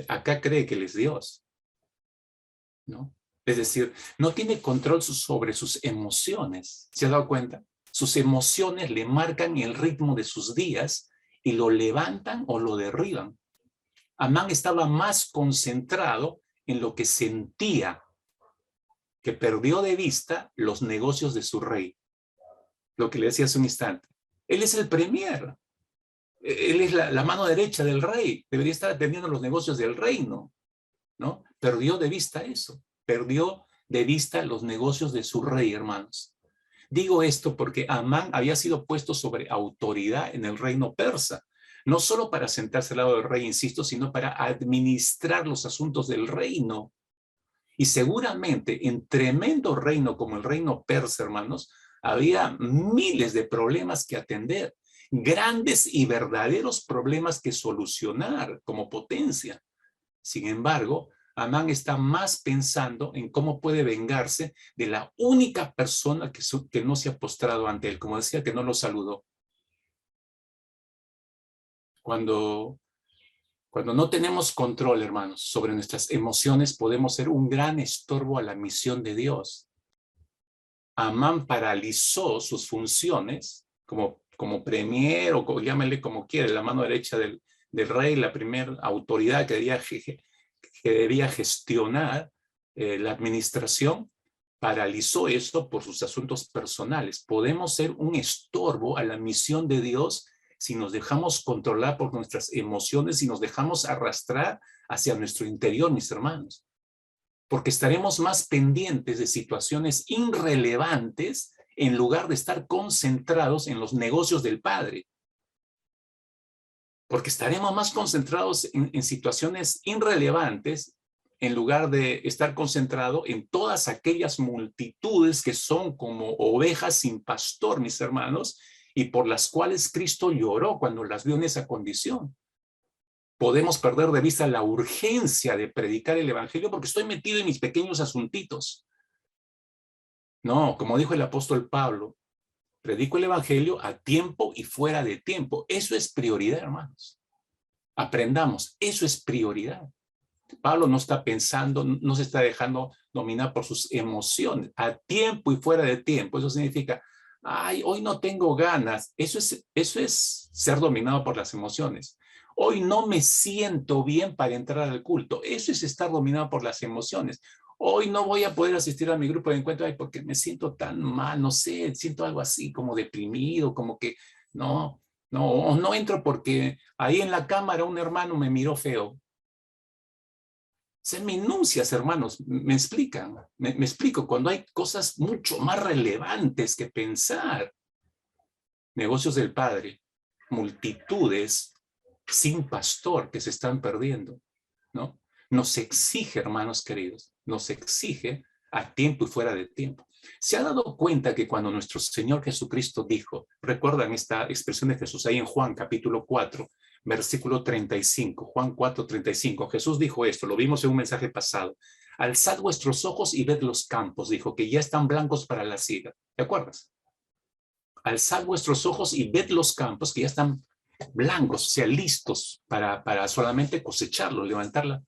Acá cree que él es Dios, ¿no? Es decir, no tiene control sobre sus emociones. ¿Se ha dado cuenta? Sus emociones le marcan el ritmo de sus días y lo levantan o lo derriban. Amán estaba más concentrado en lo que sentía, que perdió de vista los negocios de su rey. Lo que le decía hace un instante. Él es el premier. Él es la mano derecha del rey. Debería estar atendiendo los negocios del reino, ¿no? Perdió de vista eso. Perdió de vista los negocios de su rey, hermanos. Digo esto porque Amán había sido puesto sobre autoridad en el reino persa, no solo para sentarse al lado del rey, insisto, sino para administrar los asuntos del reino. Y seguramente en tremendo reino como el reino persa, hermanos, había miles de problemas que atender, grandes y verdaderos problemas que solucionar como potencia. Sin embargo, Amán está más pensando en cómo puede vengarse de la única persona que no se ha postrado ante él, como decía, que no lo saludó. Cuando no tenemos control, hermanos, sobre nuestras emociones, podemos ser un gran estorbo a la misión de Dios. Amán paralizó sus funciones como premier o llámele como quiere, la mano derecha del rey, la primera autoridad que debía gestionar la administración, paralizó esto por sus asuntos personales. Podemos ser un estorbo a la misión de Dios si nos dejamos controlar por nuestras emociones, si nos dejamos arrastrar hacia nuestro interior, mis hermanos. Porque estaremos más pendientes de situaciones irrelevantes en lugar de estar concentrados en los negocios del Padre. Porque estaremos más concentrados en situaciones irrelevantes en lugar de estar concentrado en todas aquellas multitudes que son como ovejas sin pastor, mis hermanos, y por las cuales Cristo lloró cuando las vio en esa condición. Podemos perder de vista la urgencia de predicar el evangelio porque estoy metido en mis pequeños asuntitos. No, como dijo el apóstol Pablo, predico el evangelio a tiempo y fuera de tiempo. Eso es prioridad, hermanos. Aprendamos, eso es prioridad. Pablo no está pensando, no se está dejando dominar por sus emociones, a tiempo y fuera de tiempo. Eso significa, ay, hoy no tengo ganas. Eso es ser dominado por las emociones. Hoy no me siento bien para entrar al culto. Eso es estar dominado por las emociones. Hoy no voy a poder asistir a mi grupo de encuentro porque me siento tan mal, no sé, siento algo así como deprimido, como que no, o no entro porque ahí en la cámara un hermano me miró feo. Se minucias, hermanos, me explican, me explico, cuando hay cosas mucho más relevantes que pensar. Negocios del Padre, multitudes sin pastor que se están perdiendo, ¿no? Nos exige, hermanos queridos, nos exige a tiempo y fuera de tiempo. ¿Se ha dado cuenta que cuando nuestro Señor Jesucristo dijo, recuerdan esta expresión de Jesús ahí en Juan capítulo 4, versículo 35, Juan 4, 35, Jesús dijo esto, lo vimos en un mensaje pasado, alzad vuestros ojos y ved los campos, dijo, que ya están blancos para la siega, ¿te acuerdas? Alzad vuestros ojos y ved los campos que ya están blancos, o sea, listos para solamente cosecharlo, levantar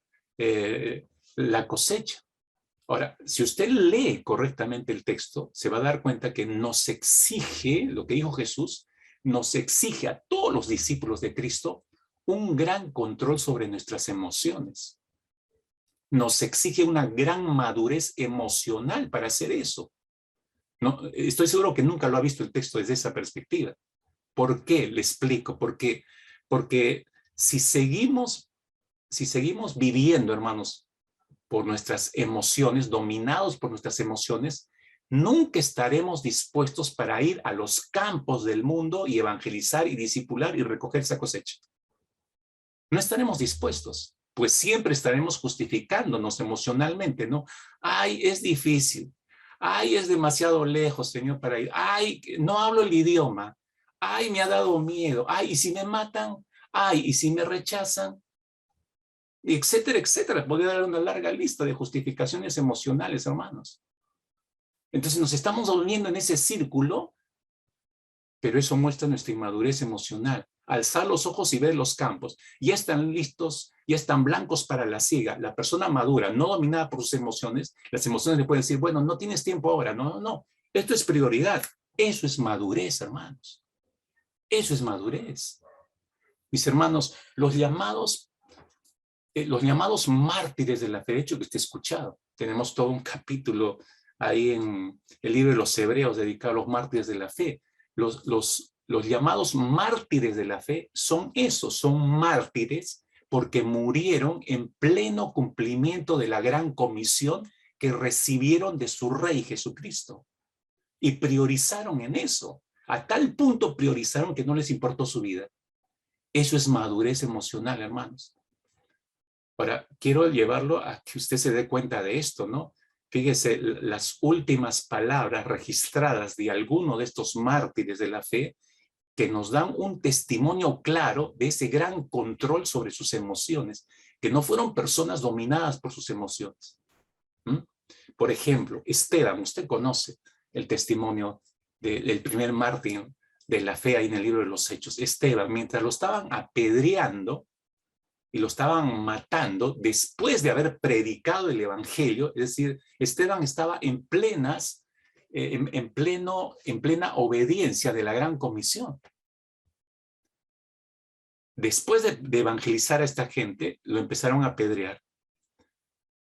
la cosecha. Ahora, si usted lee correctamente el texto, se va a dar cuenta que nos exige, lo que dijo Jesús, nos exige a todos los discípulos de Cristo un gran control sobre nuestras emociones. Nos exige una gran madurez emocional para hacer eso. No, estoy seguro que nunca lo ha visto el texto desde esa perspectiva. ¿Por qué? Le explico. Porque si seguimos viviendo, hermanos, por nuestras emociones, dominados por nuestras emociones, nunca estaremos dispuestos para ir a los campos del mundo y evangelizar y discipular y recoger esa cosecha. No estaremos dispuestos, pues siempre estaremos justificándonos emocionalmente, ¿no? Ay, es difícil. Ay, es demasiado lejos, Señor, para ir. Ay, no hablo el idioma. Ay, me ha dado miedo. Ay, ¿y si me matan? Ay, ¿y si me rechazan? Etcétera, etcétera. Podría dar una larga lista de justificaciones emocionales, hermanos. Entonces nos estamos volviendo en ese círculo, pero eso muestra nuestra inmadurez emocional. Alzar los ojos y ver los campos. Ya están listos, ya están blancos para la siega. La persona madura, no dominada por sus emociones, las emociones le pueden decir, bueno, no tienes tiempo ahora. No, no, no. Esto es prioridad. Eso es madurez, hermanos. Eso es madurez. Mis hermanos, los llamados mártires de la fe, de hecho que usted ha escuchado, tenemos todo un capítulo ahí en el libro de los Hebreos dedicado a los mártires de la fe. Los llamados mártires de la fe son esos, son mártires porque murieron en pleno cumplimiento de la gran comisión que recibieron de su Rey Jesucristo. Y priorizaron en eso. A tal punto priorizaron que no les importó su vida. Eso es madurez emocional, hermanos. Ahora, quiero llevarlo a que usted se dé cuenta de esto, ¿no? Fíjese, las últimas palabras registradas de alguno de estos mártires de la fe que nos dan un testimonio claro de ese gran control sobre sus emociones, que no fueron personas dominadas por sus emociones. Por ejemplo, Esteban, usted conoce el testimonio del primer mártir de la fe ahí en el libro de los Hechos. Esteban, mientras lo estaban apedreando y lo estaban matando, después de haber predicado el evangelio, es decir, Esteban estaba en plena obediencia de la gran comisión. Después de evangelizar a esta gente, lo empezaron a apedrear.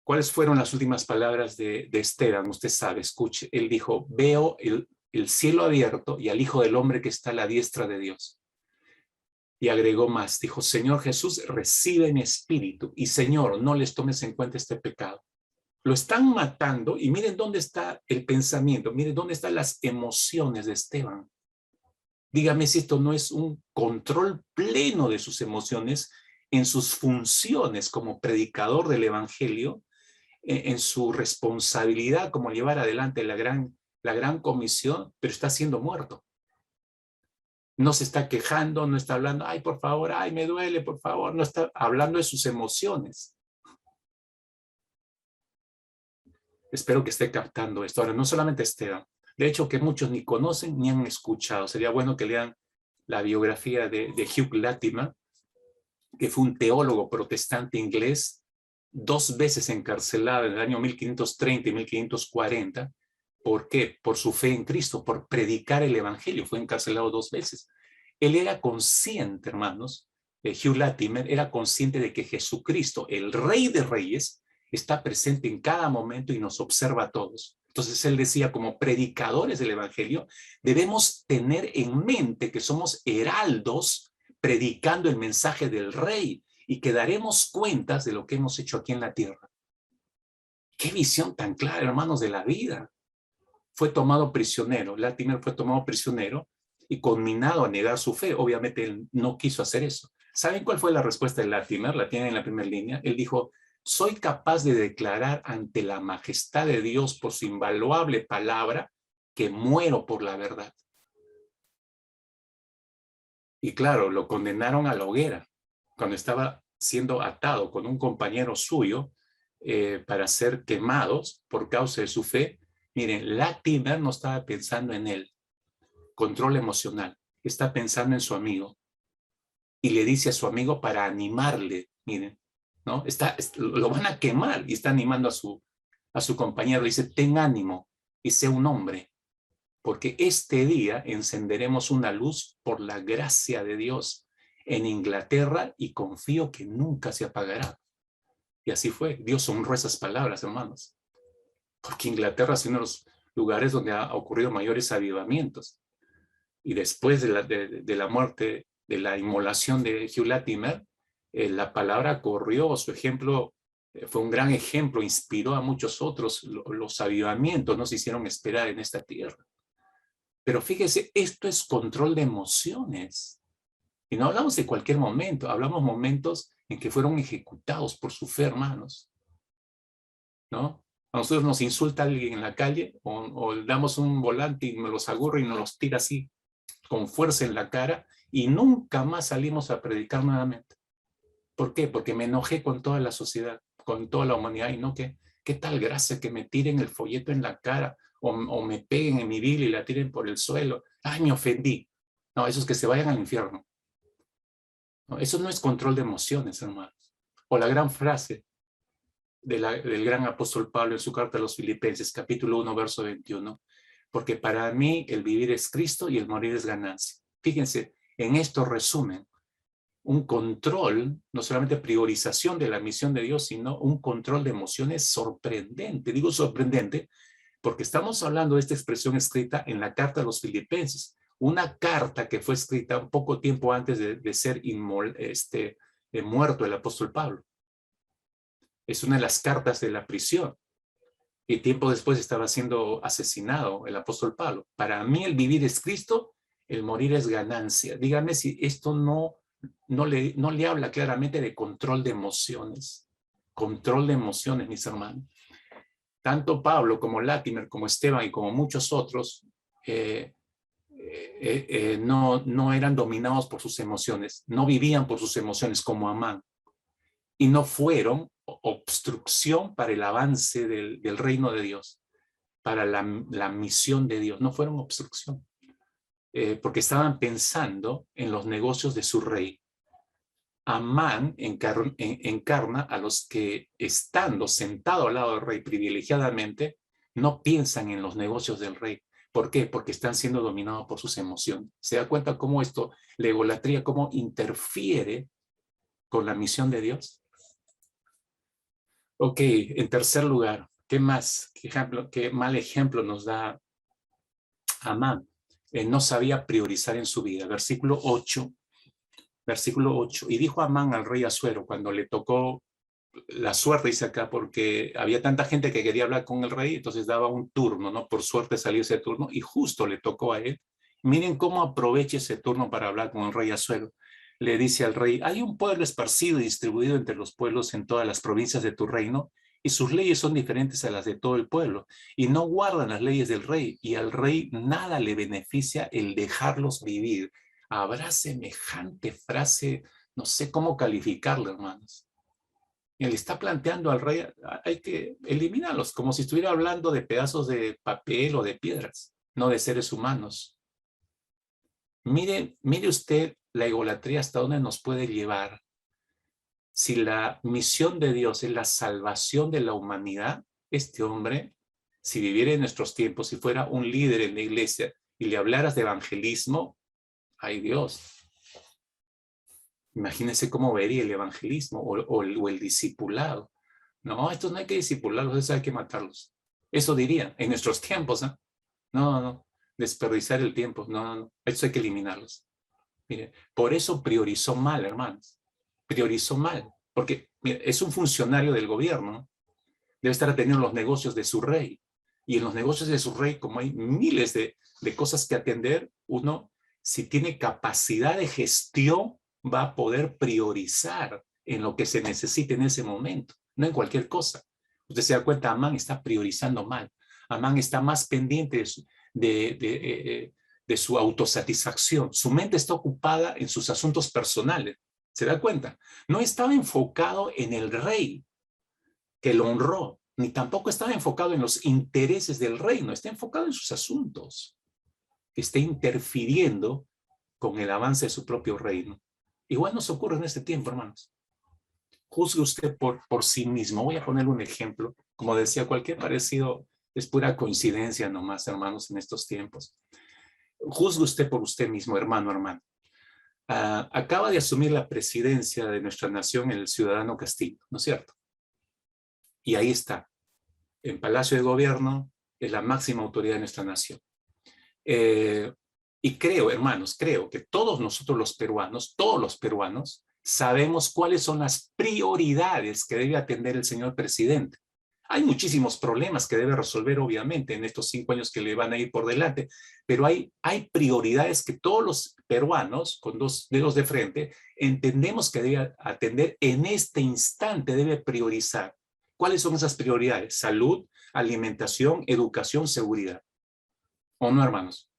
¿Cuáles fueron las últimas palabras de Esteban? Usted sabe, escuche. Él dijo, veo el cielo abierto y al Hijo del Hombre que está a la diestra de Dios. Y agregó más, dijo, Señor Jesús, recibe mi espíritu. Y Señor, no les tomes en cuenta este pecado. Lo están matando y miren dónde está el pensamiento, miren dónde están las emociones de Esteban. Dígame si esto no es un control pleno de sus emociones en sus funciones como predicador del evangelio, en su responsabilidad como llevar adelante la gran comisión, pero está siendo muerto. No se está quejando, no está hablando, ay, por favor, ay, me duele, por favor. No está hablando de sus emociones. Espero que esté captando esto. Ahora, no solamente Esteban, de hecho que muchos ni conocen ni han escuchado. Sería bueno que lean la biografía de Hugh Latimer, que fue un teólogo protestante inglés, 2 veces encarcelado en el año 1530 y 1540. ¿Por qué? Por su fe en Cristo, por predicar el evangelio. Fue encarcelado 2 veces. Él era consciente, hermanos, Hugh Latimer era consciente de que Jesucristo, el Rey de Reyes, está presente en cada momento y nos observa a todos. Entonces él decía, como predicadores del evangelio, debemos tener en mente que somos heraldos predicando el mensaje del Rey y que daremos cuentas de lo que hemos hecho aquí en la tierra. Qué visión tan clara, hermanos, de la vida. Fue tomado prisionero, Latimer fue tomado prisionero y conminado a negar su fe. Obviamente él no quiso hacer eso. ¿Saben cuál fue la respuesta de Latimer? La tienen en la primera línea. Él dijo, soy capaz de declarar ante la majestad de Dios por su invaluable palabra que muero por la verdad. Y claro, lo condenaron a la hoguera cuando estaba siendo atado con un compañero suyo para ser quemados por causa de su fe. Miren, Latimer no estaba pensando en él. Control emocional. Está pensando en su amigo. Y le dice a su amigo para animarle, miren, ¿no? Lo van a quemar y está animando a su compañero. Dice, ten ánimo y sé un hombre, porque este día encenderemos una luz por la gracia de Dios en Inglaterra y confío que nunca se apagará. Y así fue. Dios honró esas palabras, hermanos, porque Inglaterra es uno de los lugares donde ha ocurrido mayores avivamientos. Y después de la muerte, de la inmolación de Hugh Latimer, la palabra corrió, su ejemplo fue un gran ejemplo, inspiró a muchos otros, los avivamientos no se hicieron esperar en esta tierra. Pero fíjese, esto es control de emociones. Y no hablamos de cualquier momento, hablamos momentos en que fueron ejecutados por su fe, hermanos, ¿no? A nosotros nos insulta alguien en la calle o damos un volante y nos los agurra y nos los tira así con fuerza en la cara y nunca más salimos a predicar nuevamente. ¿Por qué? Porque me enojé con toda la sociedad, con toda la humanidad y no que, ¿qué tal gracia que me tiren el folleto en la cara o me peguen en mi Biblia y la tiren por el suelo? ¡Ay, me ofendí! No, esos que se vayan al infierno. No, eso no es control de emociones, hermanos. O la gran frase del gran apóstol Pablo en su carta a los Filipenses, capítulo 1, verso 21. Porque para mí el vivir es Cristo y el morir es ganancia. Fíjense, en esto resumen un control, no solamente priorización de la misión de Dios, sino un control de emociones sorprendente. Digo sorprendente porque estamos hablando de esta expresión escrita en la carta a los Filipenses, una carta que fue escrita un poco tiempo antes de ser muerto el apóstol Pablo. Es una de las cartas de la prisión. Y tiempo después estaba siendo asesinado el apóstol Pablo. Para mí el vivir es Cristo, el morir es ganancia. Díganme si esto no le habla claramente de control de emociones. Control de emociones, mis hermanos. Tanto Pablo como Latimer, como Esteban y como muchos otros no eran dominados por sus emociones, no vivían por sus emociones como Amán y no fueron obstrucción para el avance del reino de Dios, para la misión de Dios, no fueron obstrucción, porque estaban pensando en los negocios de su rey. Amán encarna a los que, estando sentado al lado del rey privilegiadamente, no piensan en los negocios del rey. ¿Por qué? Porque están siendo dominados por sus emociones. ¿Se da cuenta cómo esto, la egolatría, cómo interfiere con la misión de Dios? Ok, en tercer lugar, ¿qué más? ¿Qué mal ejemplo nos da Amán? No sabía priorizar en su vida. Versículo 8. Versículo 8. Y dijo Amán al rey Asuero cuando le tocó la suerte, dice acá, porque había tanta gente que quería hablar con el rey, entonces daba un turno, ¿no? Por suerte salió ese turno y justo le tocó a él. Miren cómo aprovecha ese turno para hablar con el rey Asuero. Le dice al rey, hay un pueblo esparcido y distribuido entre los pueblos en todas las provincias de tu reino, y sus leyes son diferentes a las de todo el pueblo, y no guardan las leyes del rey, y al rey nada le beneficia el dejarlos vivir. Habrá semejante frase, no sé cómo calificarla, hermanos. Él está planteando al rey, hay que eliminarlos, como si estuviera hablando de pedazos de papel o de piedras, no de seres humanos. Mire usted la egolatría hasta dónde nos puede llevar. Si la misión de Dios es la salvación de la humanidad, este hombre, si viviera en nuestros tiempos, si fuera un líder en la iglesia y le hablaras de evangelismo, ¡ay Dios! Imagínense cómo vería el evangelismo o el discipulado. No, estos no hay que discipularlos, eso hay que matarlos. Eso diría, en nuestros tiempos, ¿no? No, desperdiciar el tiempo, no, eso hay que eliminarlos. Mire, por eso priorizó mal, hermanos. Priorizó mal, porque mire, es un funcionario del gobierno, debe estar atendiendo los negocios de su rey. Y en los negocios de su rey, como hay miles de cosas que atender, uno, si tiene capacidad de gestión, va a poder priorizar en lo que se necesite en ese momento, no en cualquier cosa. Usted se da cuenta, Amán está priorizando mal. Amán está más pendiente de su autosatisfacción. Su mente está ocupada en sus asuntos personales. ¿Se da cuenta? No estaba enfocado en el rey que lo honró, ni tampoco estaba enfocado en los intereses del reino. Está enfocado en sus asuntos. Está interfiriendo con el avance de su propio reino. Igual nos ocurre en este tiempo, hermanos. Juzgue usted por sí mismo. Voy a ponerle un ejemplo. Como decía, cualquier parecido es pura coincidencia nomás, hermanos, en estos tiempos. Juzgue usted por usted mismo, hermano. Acaba de asumir la presidencia de nuestra nación el ciudadano Castillo, ¿no es cierto? Y ahí está, en Palacio de Gobierno, es la máxima autoridad de nuestra nación. Y creo, hermanos, creo que todos nosotros todos los peruanos, sabemos cuáles son las prioridades que debe atender el señor presidente. Hay muchísimos problemas que debe resolver, obviamente, en estos 5 años que le van a ir por delante, pero hay prioridades que todos los peruanos, con 2 dedos de frente, entendemos que debe atender en este instante, debe priorizar. ¿Cuáles son esas prioridades? Salud, alimentación, educación, seguridad. ¿O no, hermanos?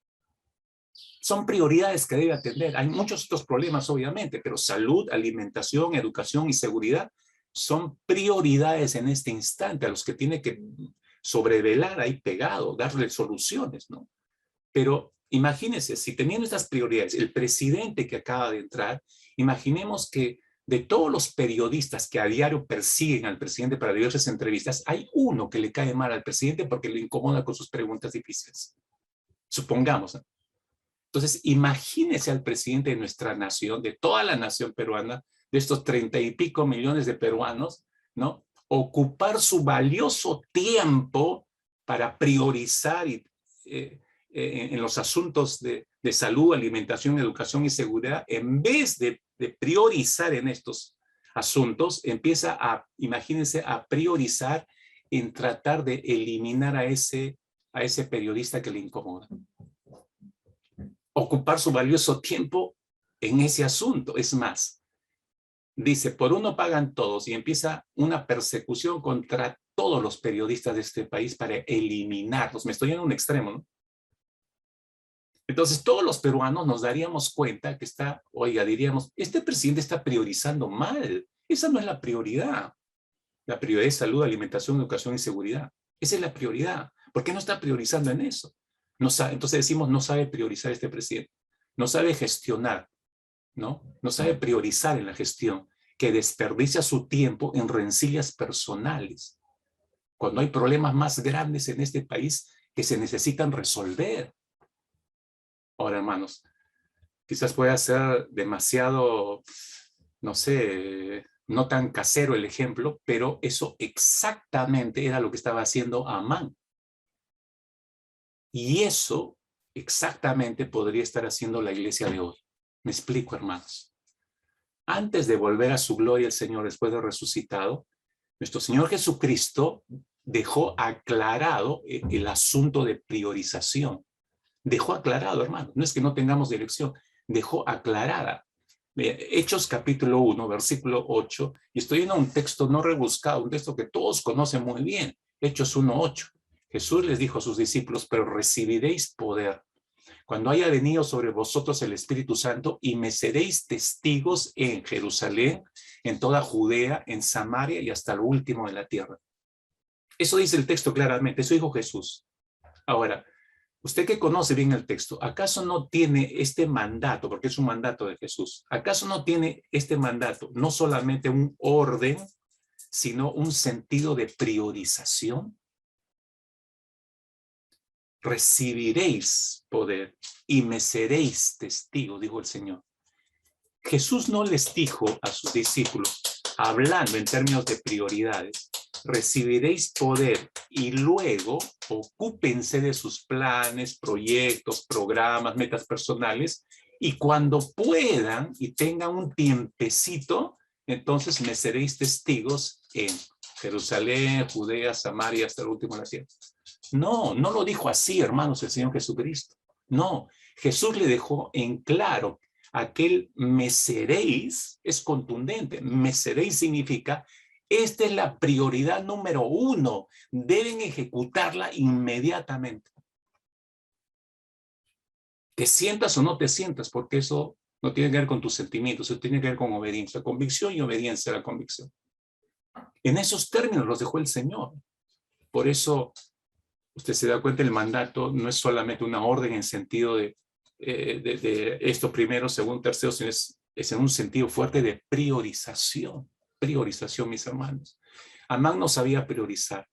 Son prioridades que debe atender. Hay muchos otros problemas, obviamente, pero salud, alimentación, educación y seguridad son prioridades en este instante a los que tiene que sobrevelar ahí pegado, darle soluciones, ¿no? Pero imagínense, si teniendo estas prioridades, el presidente que acaba de entrar, imaginemos que de todos los periodistas que a diario persiguen al presidente para diversas entrevistas, hay uno que le cae mal al presidente porque le incomoda con sus preguntas difíciles. Supongamos, ¿no? Entonces, imagínese al presidente de nuestra nación, de toda la nación peruana, de estos 30 y pico millones de peruanos, ¿no? Ocupar su valioso tiempo para priorizar en los asuntos de salud, alimentación, educación y seguridad, en vez de priorizar en estos asuntos, empieza a, imagínense, a priorizar en tratar de eliminar a ese periodista que le incomoda. Ocupar su valioso tiempo en ese asunto. Es más, dice, por uno pagan todos, y empieza una persecución contra todos los periodistas de este país para eliminarlos. Me estoy en un extremo, ¿no? Entonces, todos los peruanos nos daríamos cuenta que diríamos, este presidente está priorizando mal. Esa no es la prioridad. La prioridad es salud, alimentación, educación y seguridad. Esa es la prioridad. ¿Por qué no está priorizando en eso? No sabe, entonces decimos, no sabe priorizar este presidente. No sabe gestionar, ¿no? No sabe priorizar en la gestión, que desperdicia su tiempo en rencillas personales, cuando hay problemas más grandes en este país que se necesitan resolver. Ahora, hermanos, quizás pueda ser demasiado, no sé, no tan casero el ejemplo, pero eso exactamente era lo que estaba haciendo Amán. Y eso exactamente podría estar haciendo la iglesia de hoy. Me explico, hermanos. Antes de volver a su gloria el Señor después de resucitado, nuestro Señor Jesucristo dejó aclarado el asunto de priorización. Dejó aclarado, hermano. No es que no tengamos dirección. Dejó aclarada. Hechos capítulo 1, versículo 8. Y estoy en un texto no rebuscado, un texto que todos conocen muy bien. Hechos 1:8. Jesús les dijo a sus discípulos, pero recibiréis poder cuando haya venido sobre vosotros el Espíritu Santo, y me seréis testigos en Jerusalén, en toda Judea, en Samaria y hasta lo último de la tierra. Eso dice el texto claramente, eso dijo Jesús. Ahora, usted que conoce bien el texto, ¿acaso no tiene este mandato, porque es un mandato de Jesús, acaso no tiene este mandato no solamente un orden, sino un sentido de priorización? Recibiréis poder y me seréis testigos, dijo el Señor. Jesús no les dijo a sus discípulos, hablando en términos de prioridades, recibiréis poder y luego ocúpense de sus planes, proyectos, programas, metas personales, y cuando puedan y tengan un tiempecito, entonces me seréis testigos en Jerusalén, Judea, Samaria, hasta el último de la tierra. No, no lo dijo así, hermanos, el Señor Jesucristo. No, Jesús le dejó en claro, aquel me seréis es contundente. Me seréis significa, esta es la prioridad número 1, deben ejecutarla inmediatamente. Te sientas o no te sientas, porque eso no tiene que ver con tus sentimientos, eso tiene que ver con obediencia, convicción y obediencia a la convicción. En esos términos los dejó el Señor. Por eso, usted se da cuenta, el mandato no es solamente una orden en sentido de esto primero, segundo, tercero, sino es en un sentido fuerte de priorización. Priorización, mis hermanos. Amán no sabía priorizar.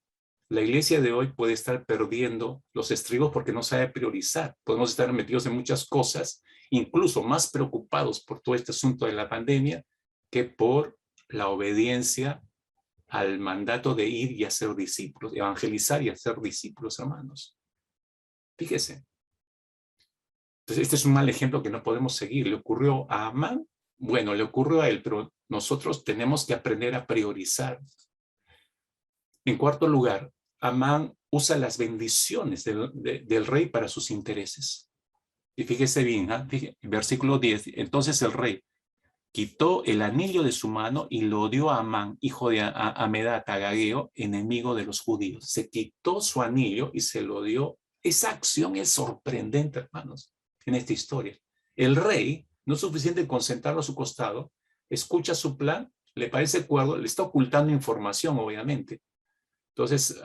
La iglesia de hoy puede estar perdiendo los estribos porque no sabe priorizar. Podemos estar metidos en muchas cosas, incluso más preocupados por todo este asunto de la pandemia que por la obediencia al mandato de ir y hacer discípulos, evangelizar y hacer discípulos, hermanos. Fíjese. Entonces, este es un mal ejemplo que no podemos seguir. ¿Le ocurrió a Amán? Bueno, le ocurrió a él, pero nosotros tenemos que aprender a priorizar. En cuarto lugar, Amán usa las bendiciones del rey para sus intereses. Y fíjese bien, versículo 10. Entonces el rey quitó el anillo de su mano y lo dio a Amán, hijo de Amedata, agageo, enemigo de los judíos. Se quitó su anillo y se lo dio. Esa acción es sorprendente, hermanos, en esta historia. El rey, no es suficiente con sentarlo a su costado, escucha su plan, le parece cuerdo, le está ocultando información, obviamente. Entonces,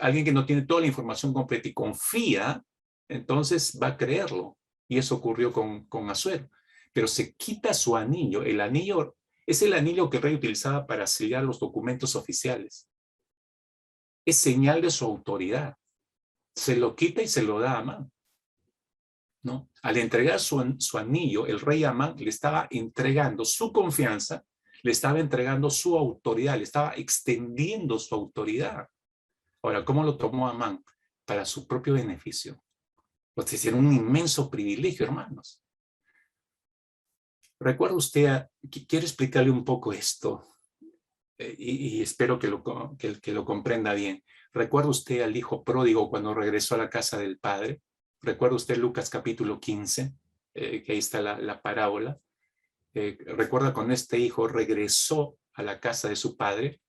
alguien que no tiene toda la información completa y confía, entonces va a creerlo. Y eso ocurrió con Asuero. Pero se quita su anillo. El anillo es el anillo que el rey utilizaba para sellar los documentos oficiales. Es señal de su autoridad. Se lo quita y se lo da a Amán, ¿no? Al entregar su anillo, el rey Amán le estaba entregando su confianza, le estaba entregando su autoridad, le estaba extendiendo su autoridad. Ahora, ¿cómo lo tomó Amán? Para su propio beneficio. Pues era un inmenso privilegio, hermanos. Recuerda usted, quiero explicarle un poco esto, y espero que lo comprenda bien. ¿Recuerda usted al hijo pródigo cuando regresó a la casa del padre? ¿Recuerda usted Lucas capítulo 15? Que ahí está la parábola. Recuerda cuando este hijo regresó a la casa de su padre,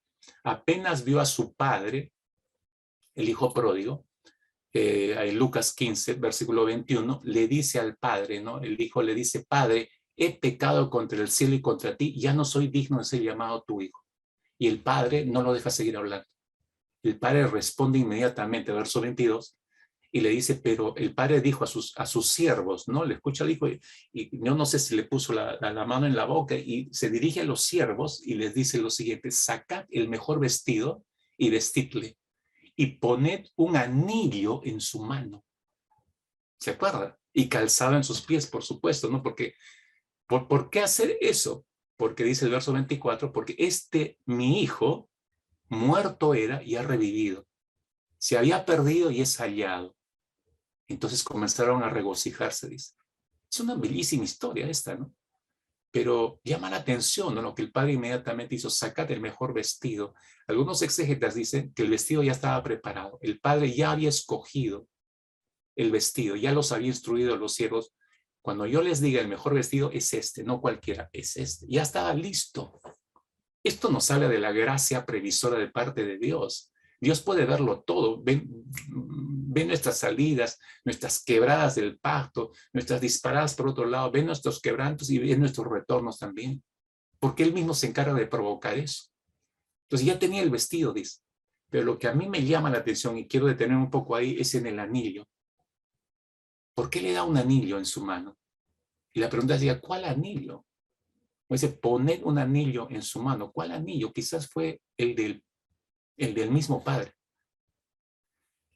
apenas vio a su padre, el hijo pródigo, en Lucas 15, versículo 21, le dice al padre, ¿no? El hijo le dice, padre, he pecado contra el cielo y contra ti, ya no soy digno de ser llamado tu hijo. Y el padre no lo deja seguir hablando. El padre responde inmediatamente, verso 22, y le dice, pero el padre dijo a sus siervos, ¿no? Le escucha al hijo y yo no sé si le puso la mano en la boca y se dirige a los siervos y les dice lo siguiente, sacad el mejor vestido y vestidle y poned un anillo en su mano. ¿Se acuerda? Y calzado en sus pies, por supuesto, ¿no? Porque, ¿por qué hacer eso? Porque dice el verso 24, porque mi hijo, muerto era y ha revivido. Se había perdido y es hallado. Entonces comenzaron a regocijarse, dice. Es una bellísima historia esta, ¿no? Pero llama la atención, ¿no? Lo que el padre inmediatamente hizo, sacate el mejor vestido. Algunos exégetas dicen que el vestido ya estaba preparado. El padre ya había escogido el vestido, ya los había instruido a los siervos. Cuando yo les diga el mejor vestido es este, no cualquiera, es este. Ya estaba listo. Esto nos habla de la gracia previsora de parte de Dios. Dios puede verlo todo, ve nuestras salidas, nuestras quebradas del pacto, nuestras disparadas por otro lado, ve nuestros quebrantos y ve nuestros retornos también, porque Él mismo se encarga de provocar eso. Entonces ya tenía el vestido, dice, pero lo que a mí me llama la atención y quiero detener un poco ahí es en el anillo. ¿Por qué le da un anillo en su mano? Y la pregunta sería, ¿cuál anillo? Dice, poned un anillo en su mano. ¿Cuál anillo? Quizás fue el del mismo padre.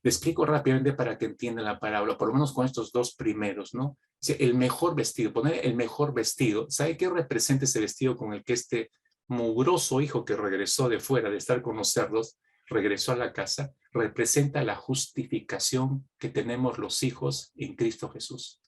Le explico rápidamente para que entiendan la parábola, por lo menos con estos dos primeros, ¿no? Dice, el mejor vestido, poner el mejor vestido. ¿Sabe qué representa ese vestido con el que este mugroso hijo que regresó de fuera, de estar con los cerdos, regresó a la casa? Representa la justificación que tenemos los hijos en Cristo Jesús.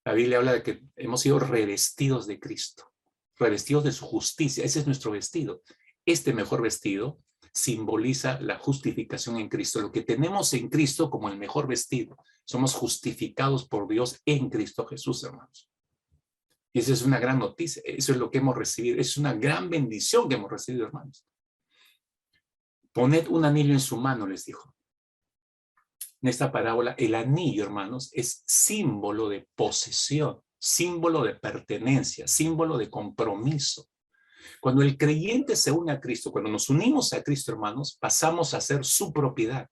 La Biblia habla de que hemos sido revestidos de Cristo, revestidos de su justicia. Ese es nuestro vestido. Este mejor vestido simboliza la justificación en Cristo, lo que tenemos en Cristo como el mejor vestido. Somos justificados por Dios en Cristo Jesús, hermanos. Y esa es una gran noticia, eso es lo que hemos recibido, es una gran bendición que hemos recibido, hermanos. Poned un anillo en su mano, les dijo. En esta parábola, el anillo, hermanos, es símbolo de posesión, símbolo de pertenencia, símbolo de compromiso. Cuando el creyente se une a Cristo, cuando nos unimos a Cristo, hermanos, pasamos a ser su propiedad.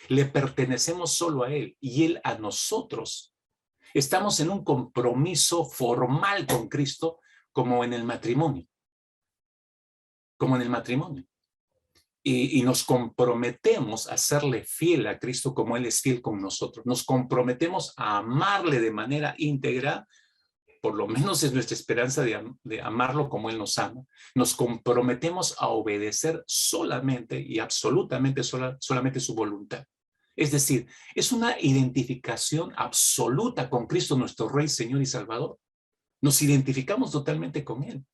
Le pertenecemos solo a Él y Él a nosotros. Estamos en un compromiso formal con Cristo, como en el matrimonio. Como en el matrimonio. Y nos comprometemos a serle fiel a Cristo como Él es fiel con nosotros. Nos comprometemos a amarle de manera íntegra, por lo menos es nuestra esperanza de amarlo como Él nos ama. Nos comprometemos a obedecer solamente y absolutamente solamente su voluntad. Es decir, es una identificación absoluta con Cristo, nuestro Rey, Señor y Salvador. Nos identificamos totalmente con Él.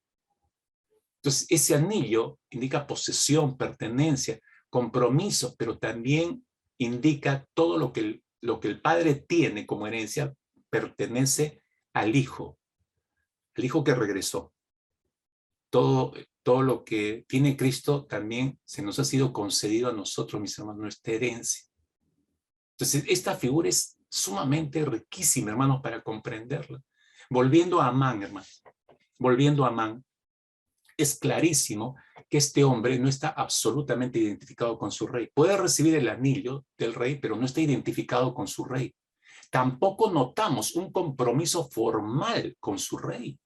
Entonces, ese anillo indica posesión, pertenencia, compromiso, pero también indica todo lo que el Padre tiene como herencia, pertenece al Hijo que regresó. Todo lo que tiene Cristo también se nos ha sido concedido a nosotros, mis hermanos, nuestra herencia. Entonces, esta figura es sumamente riquísima, hermanos, para comprenderla. Volviendo a Amán, hermanos, volviendo a Amán, es clarísimo que este hombre no está absolutamente identificado con su rey. Puede recibir el anillo del rey, pero no está identificado con su rey. Tampoco notamos un compromiso formal con su rey.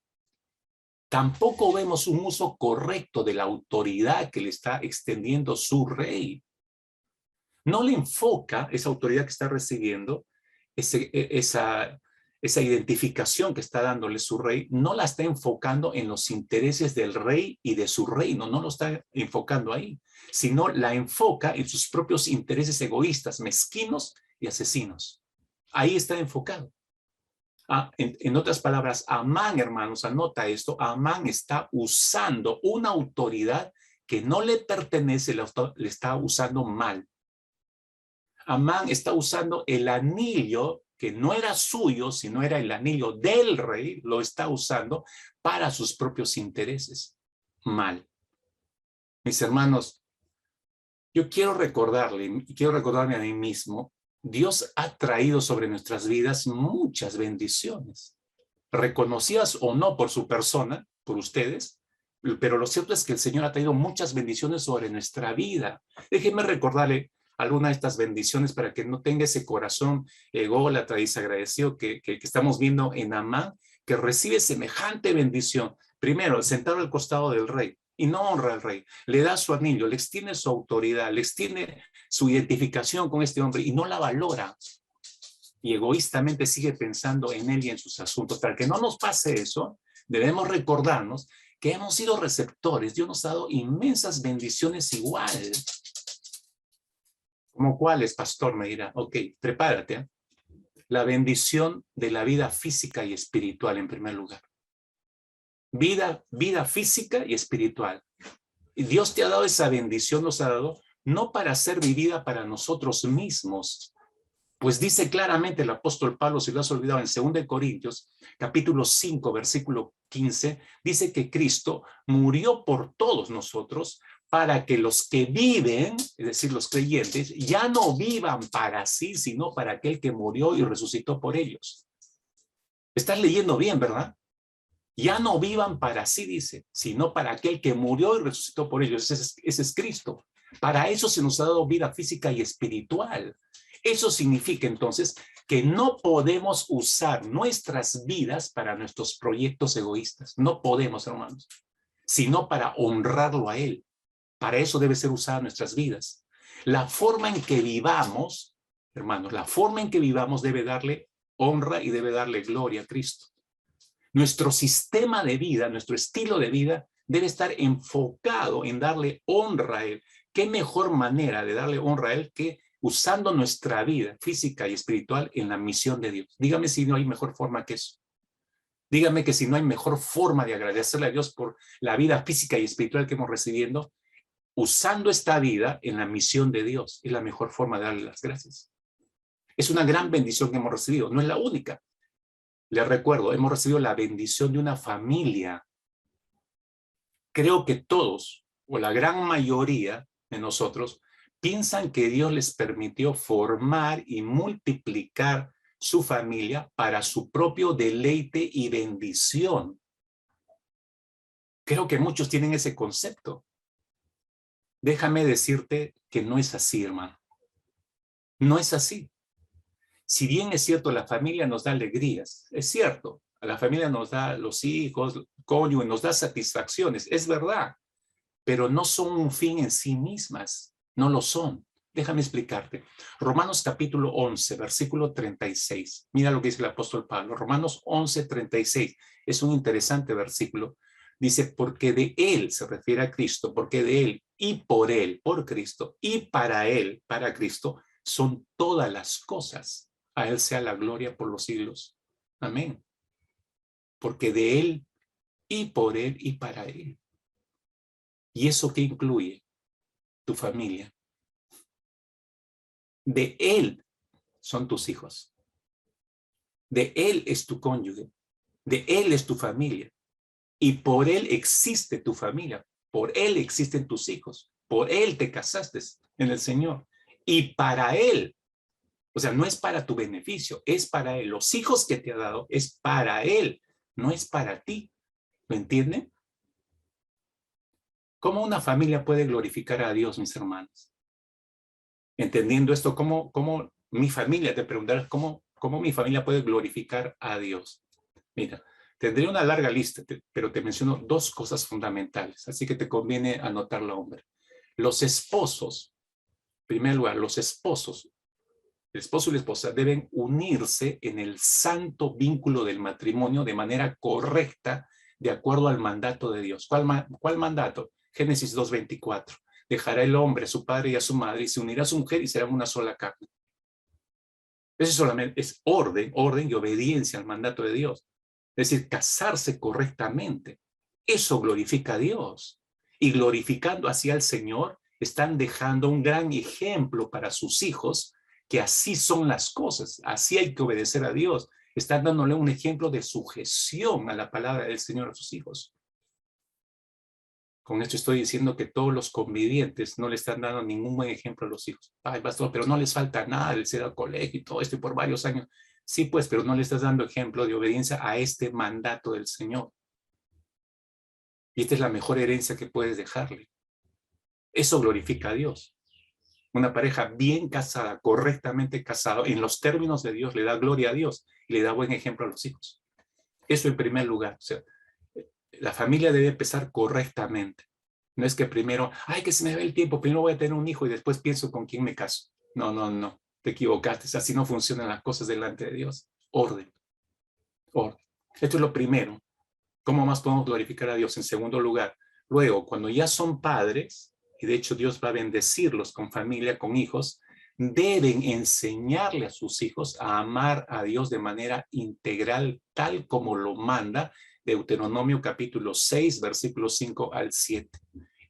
Tampoco vemos un uso correcto de la autoridad que le está extendiendo su rey. No le enfoca esa autoridad que está recibiendo, esa identificación que está dándole su rey, no la está enfocando en los intereses del rey y de su reino, no lo está enfocando ahí, sino la enfoca en sus propios intereses egoístas, mezquinos y asesinos. Ahí está enfocado. En otras palabras, Amán, hermanos, anota esto, Amán está usando una autoridad que no le pertenece, le está usando mal. Amán está usando el anillo que no era suyo, sino era el anillo del rey, lo está usando para sus propios intereses. Mal. Mis hermanos, yo quiero recordarle, y quiero recordarme a mí mismo, Dios ha traído sobre nuestras vidas muchas bendiciones, reconocidas o no por su persona, por ustedes, pero lo cierto es que el Señor ha traído muchas bendiciones sobre nuestra vida. Déjenme recordarle alguna de estas bendiciones para que no tenga ese corazón ególatra y desagradecido que estamos viendo en Amán, que recibe semejante bendición. Primero, sentado al costado del rey, y no honra al rey, le da su anillo, le extiende su autoridad, le extiende su identificación con este hombre y no la valora. Y egoístamente sigue pensando en él y en sus asuntos. Para que no nos pase eso, debemos recordarnos que hemos sido receptores. Dios nos ha dado inmensas bendiciones igual. ¿Cómo cuáles, pastor? Me dirá, ok, prepárate. La bendición de la vida física y espiritual en primer lugar. Vida física y espiritual. Y Dios te ha dado esa bendición, nos ha dado, no para ser vivida para nosotros mismos. Pues dice claramente el apóstol Pablo, si lo has olvidado, en 2 Corintios, capítulo 5, versículo 15, dice que Cristo murió por todos nosotros para que los que viven, es decir, los creyentes, ya no vivan para sí, sino para aquel que murió y resucitó por ellos. Estás leyendo bien, ¿verdad? Ya no vivan para sí, dice, sino para aquel que murió y resucitó por ellos. Ese es Cristo. Para eso se nos ha dado vida física y espiritual. Eso significa entonces que no podemos usar nuestras vidas para nuestros proyectos egoístas. No podemos, hermanos, sino para honrarlo a Él. Para eso debe ser usada nuestras vidas. La forma en que vivamos, hermanos, la forma en que vivamos debe darle honra y debe darle gloria a Cristo. Nuestro sistema de vida, nuestro estilo de vida debe estar enfocado en darle honra a Él. ¿Qué mejor manera de darle honra a Él que usando nuestra vida física y espiritual en la misión de Dios? Dígame si no hay mejor forma que eso. Dígame que si no hay mejor forma de agradecerle a Dios por la vida física y espiritual que hemos recibiendo, usando esta vida en la misión de Dios. Es la mejor forma de darle las gracias. Es una gran bendición que hemos recibido, no es la única. Les recuerdo, hemos recibido la bendición de una familia. Creo que todos, o la gran mayoría de nosotros, piensan que Dios les permitió formar y multiplicar su familia para su propio deleite y bendición. Creo que muchos tienen ese concepto. Déjame decirte que no es así, hermano. No es así. Si bien es cierto, la familia nos da alegrías, es cierto, a la familia nos da los hijos, cónyuge, nos da satisfacciones, es verdad, pero no son un fin en sí mismas, no lo son. Déjame explicarte. Romanos capítulo 11, versículo 36. Mira lo que dice el apóstol Pablo. Romanos 11, 36. Es un interesante versículo. Dice, porque de Él, se refiere a Cristo, porque de Él y por Él, por Cristo, y para Él, para Cristo, son todas las cosas. A Él sea la gloria por los siglos. Amén. Porque de Él y por Él y para Él. ¿Y eso qué incluye? Tu familia. De Él son tus hijos. De Él es tu cónyuge. De Él es tu familia. Y por Él existe tu familia. Por Él existen tus hijos. Por Él te casaste en el Señor. Y para Él, o sea, no es para tu beneficio, es para Él. Los hijos que te ha dado es para Él, no es para ti. ¿Lo entienden? ¿Cómo una familia puede glorificar a Dios, mis hermanos? Entendiendo esto, ¿cómo mi familia, te preguntarás, ¿cómo mi familia puede glorificar a Dios? Mira, tendré una larga lista, pero te menciono dos cosas fundamentales, así que te conviene anotarlo, hombre. Los esposos, en primer lugar, los esposos, el esposo y la esposa deben unirse en el santo vínculo del matrimonio de manera correcta, de acuerdo al mandato de Dios. ¿Cuál mandato? Génesis 2:24. Dejará el hombre a su padre y a su madre y se unirá a su mujer y serán una sola carne. Eso solamente es orden y obediencia al mandato de Dios. Es decir, casarse correctamente. Eso glorifica a Dios. Y glorificando hacia el Señor, están dejando un gran ejemplo para sus hijos, que así son las cosas, así hay que obedecer a Dios. Están dándole un ejemplo de sujeción a la palabra del Señor a sus hijos. Con esto estoy diciendo que todos los convivientes no le están dando ningún buen ejemplo a los hijos. Ay, pastor, pero no les falta nada, les ir al colegio y todo esto y por varios años. Sí, pues, pero no le estás dando ejemplo de obediencia a este mandato del Señor. Y esta es la mejor herencia que puedes dejarle. Eso glorifica a Dios. Una pareja bien casada, correctamente casada, en los términos de Dios, le da gloria a Dios y le da buen ejemplo a los hijos. Eso en primer lugar. O sea, la familia debe empezar correctamente. No es que primero, ay, que se me ve el tiempo, primero voy a tener un hijo y después pienso con quién me caso. No, no, no. Te equivocaste. Así no funcionan las cosas delante de Dios. Orden. Orden. Esto es lo primero. ¿Cómo más podemos glorificar a Dios? En segundo lugar, luego, cuando ya son padres, y de hecho Dios va a bendecirlos con familia, con hijos, deben enseñarle a sus hijos a amar a Dios de manera integral, tal como lo manda Deuteronomio capítulo 6, versículos 5 al 7.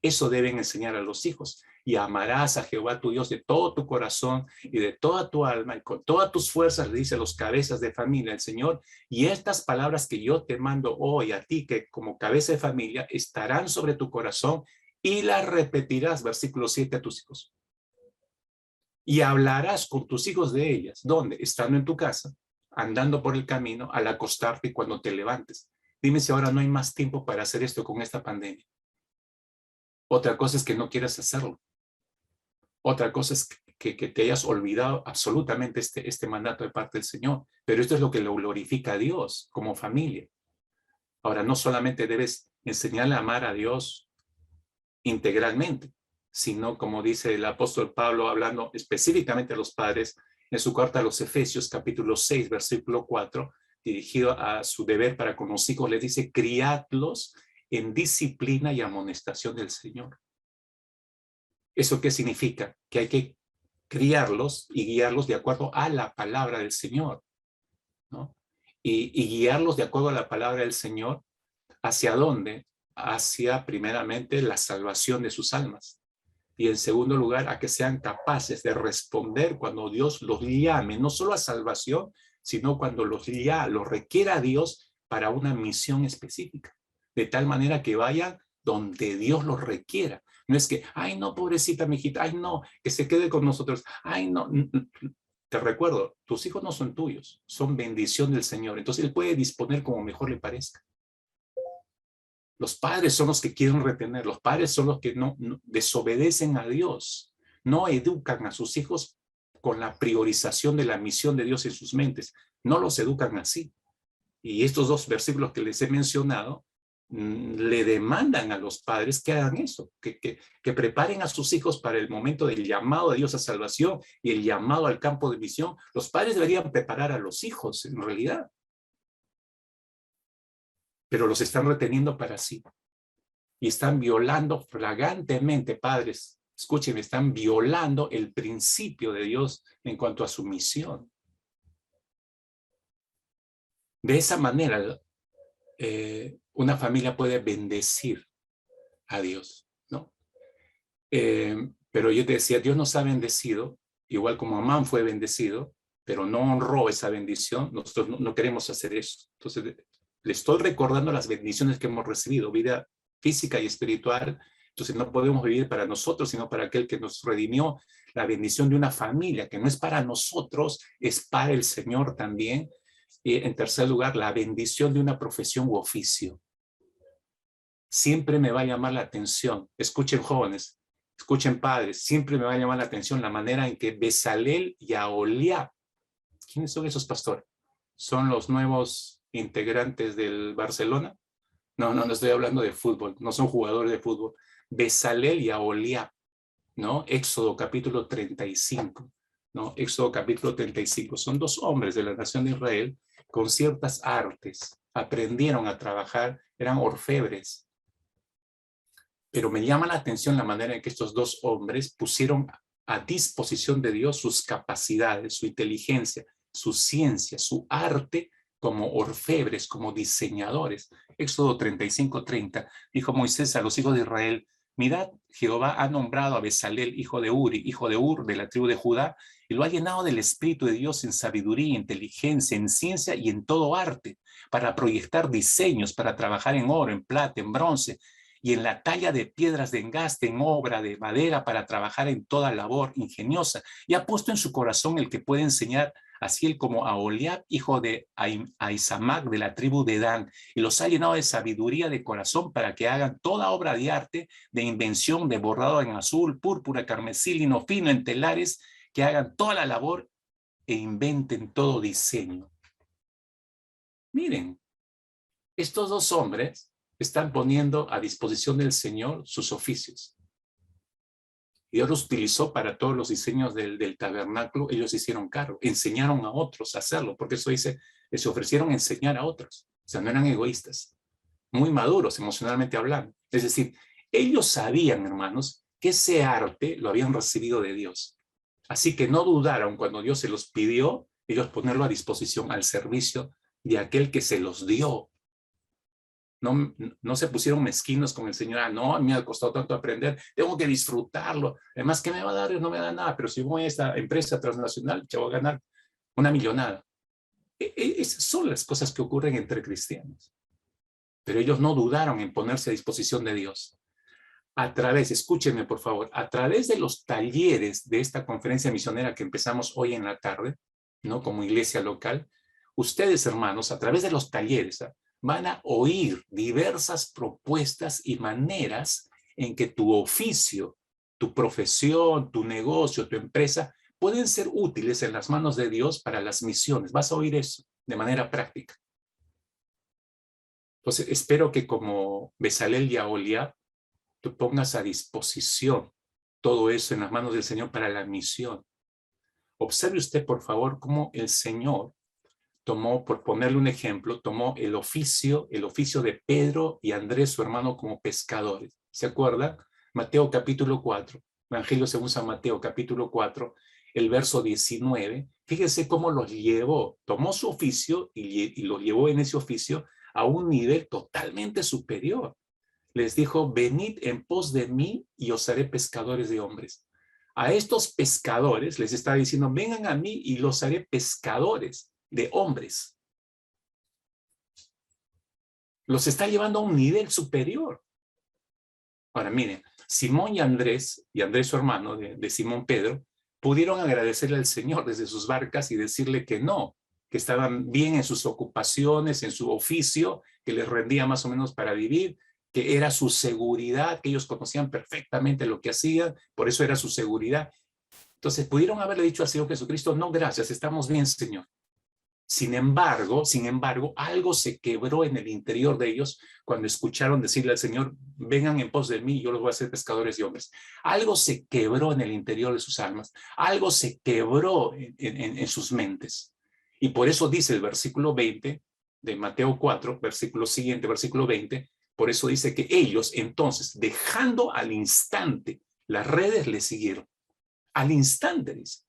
Eso deben enseñar a los hijos. Y amarás a Jehová tu Dios de todo tu corazón y de toda tu alma y con todas tus fuerzas, le dice a los cabezas de familia el Señor. Y estas palabras que yo te mando hoy a ti, que como cabeza de familia, estarán sobre tu corazón y las repetirás, versículo 7, a tus hijos. Y hablarás con tus hijos de ellas. ¿Dónde? Estando en tu casa, andando por el camino, al acostarte y cuando te levantes. Dime si ahora no hay más tiempo para hacer esto con esta pandemia. Otra cosa es que no quieras hacerlo. Otra cosa es que te hayas olvidado absolutamente este mandato de parte del Señor. Pero esto es lo que lo glorifica a Dios como familia. Ahora, no solamente debes enseñarle a amar a Dios integralmente, sino como dice el apóstol Pablo, hablando específicamente a los padres, en su carta a los Efesios, capítulo 6, versículo 4, dirigido a su deber para con los hijos, les dice, criadlos en disciplina y amonestación del Señor. ¿Eso qué significa? Que hay que criarlos y guiarlos de acuerdo a la palabra del Señor, ¿no? Y guiarlos de acuerdo a la palabra del Señor, ¿hacia dónde? Hacia primeramente la salvación de sus almas. Y en segundo lugar, a que sean capaces de responder cuando Dios los llame, no solo a salvación, sino cuando los requiera Dios para una misión específica. De tal manera que vayan donde Dios los requiera. No es que, ay, no, pobrecita mijita, ay, no, que se quede con nosotros, ay, no. Te recuerdo, tus hijos no son tuyos, son bendición del Señor. Entonces Él puede disponer como mejor le parezca. Los padres son los que quieren retener, los padres son los que no desobedecen a Dios, no educan a sus hijos con la priorización de la misión de Dios en sus mentes, no los educan así. Y estos dos versículos que les he mencionado le demandan a los padres que hagan eso, que preparen a sus hijos para el momento del llamado de Dios a salvación y el llamado al campo de misión. Los padres deberían preparar a los hijos, en realidad. Pero los están reteniendo para sí. Y están violando flagrantemente, padres, escúchenme, están violando el principio de Dios en cuanto a su misión. De esa manera, una familia puede bendecir a Dios, ¿no? Pero yo te decía, Dios nos ha bendecido, igual como Amán fue bendecido, pero no honró esa bendición. Nosotros no queremos hacer eso. Entonces, le estoy recordando las bendiciones que hemos recibido, vida física y espiritual. Entonces no podemos vivir para nosotros, sino para aquel que nos redimió. La bendición de una familia, que no es para nosotros, es para el Señor también. Y en tercer lugar, la bendición de una profesión u oficio. Siempre me va a llamar la atención, escuchen jóvenes, escuchen padres, siempre me va a llamar la atención la manera en que Bezalel y Aholiab, ¿quiénes son esos pastores? ¿Son los nuevos integrantes del Barcelona? No estoy hablando de fútbol, no son jugadores de fútbol. Bezalel y Aholiab, ¿no? Éxodo capítulo 35, ¿no? Éxodo capítulo 35. Son dos hombres de la nación de Israel con ciertas artes. Aprendieron a trabajar, eran orfebres. Pero me llama la atención la manera en que estos dos hombres pusieron a disposición de Dios sus capacidades, su inteligencia, su ciencia, su arte como orfebres, como diseñadores. Éxodo 35:30, dijo Moisés a los hijos de Israel: mirad, Jehová ha nombrado a Bezalel, hijo de Uri, hijo de Ur, de la tribu de Judá, y lo ha llenado del Espíritu de Dios en sabiduría, inteligencia, en ciencia y en todo arte, para proyectar diseños, para trabajar en oro, en plata, en bronce, y en la talla de piedras de engaste, en obra de madera, para trabajar en toda labor ingeniosa. Y ha puesto en su corazón el que puede enseñar, así él como a Aholiab, hijo de Ahisamac, de la tribu de Dan, y los ha llenado de sabiduría de corazón para que hagan toda obra de arte, de invención, de bordado en azul, púrpura, carmesí, lino fino, en telares, que hagan toda la labor e inventen todo diseño. Miren, estos dos hombres están poniendo a disposición del Señor sus oficios. Dios los utilizó para todos los diseños del tabernáculo. Ellos hicieron cargo, enseñaron a otros a hacerlo, porque eso dice, se ofrecieron a enseñar a otros. O sea, no eran egoístas, muy maduros emocionalmente hablando. Es decir, ellos sabían, hermanos, que ese arte lo habían recibido de Dios. Así que no dudaron cuando Dios se los pidió, ellos ponerlo a disposición, al servicio de aquel que se los dio. No se pusieron mezquinos con el Señor. No, a mí me ha costado tanto aprender, tengo que disfrutarlo. Además, ¿qué me va a dar? No me da nada, pero si voy a esta empresa transnacional, ya voy a ganar una millonada. Esas son las cosas que ocurren entre cristianos. Pero ellos no dudaron en ponerse a disposición de Dios. A través, escúchenme por favor, a través de los talleres de esta conferencia misionera que empezamos hoy en la tarde, ¿no? Como iglesia local, ustedes, hermanos, a través de los talleres, van a oír diversas propuestas y maneras en que tu oficio, tu profesión, tu negocio, tu empresa, pueden ser útiles en las manos de Dios para las misiones. Vas a oír eso de manera práctica. Entonces, espero que como Bezalel y Aholiab, tú pongas a disposición todo eso en las manos del Señor para la misión. Observe usted, por favor, cómo el Señor tomó, por ponerle un ejemplo, tomó el oficio de Pedro y Andrés, su hermano, como pescadores. ¿Se acuerda? Mateo capítulo 4, Evangelio según San Mateo capítulo 4, el verso 19. Fíjese cómo los llevó, tomó su oficio y los llevó en ese oficio a un nivel totalmente superior. les dijo, venid en pos de mí y os haré pescadores de hombres. A estos pescadores les está diciendo, vengan a mí y los haré pescadores de hombres. Los está llevando a un nivel superior. Ahora, miren, Simón y Andrés su hermano de Simón Pedro, pudieron agradecerle al Señor desde sus barcas y decirle que no, que estaban bien en sus ocupaciones, en su oficio, que les rendía más o menos para vivir, que era su seguridad, que ellos conocían perfectamente lo que hacían, por eso era su seguridad. Entonces pudieron haberle dicho al Señor Jesucristo, no, gracias, estamos bien, Señor. Sin embargo, algo se quebró en el interior de ellos cuando escucharon decirle al Señor, vengan en pos de mí, yo los voy a hacer pescadores de hombres. Algo se quebró en el interior de sus almas, algo se quebró en sus mentes. Y por eso dice el versículo 20 de Mateo 4, versículo siguiente, versículo 20, por eso dice que ellos entonces, dejando al instante las redes, le siguieron. Al instante, dice.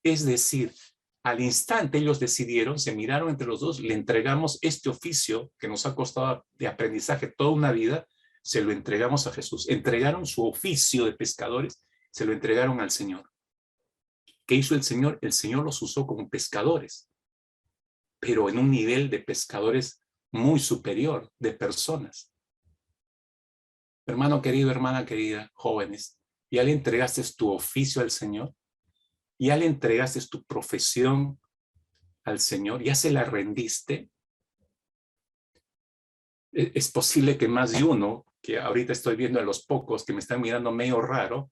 Es decir, al instante ellos decidieron, se miraron entre los dos, le entregamos este oficio que nos ha costado de aprendizaje toda una vida, se lo entregamos a Jesús. Entregaron su oficio de pescadores, se lo entregaron al Señor. ¿Qué hizo el Señor? El Señor los usó como pescadores, pero en un nivel de pescadores muy superior, de personas. Hermano querido, hermana querida, jóvenes, ¿ya le entregaste tu oficio al Señor? ¿Ya le entregaste tu profesión al Señor? ¿Ya se la rendiste? Es posible que más de uno, que ahorita estoy viendo a los pocos que me están mirando medio raro,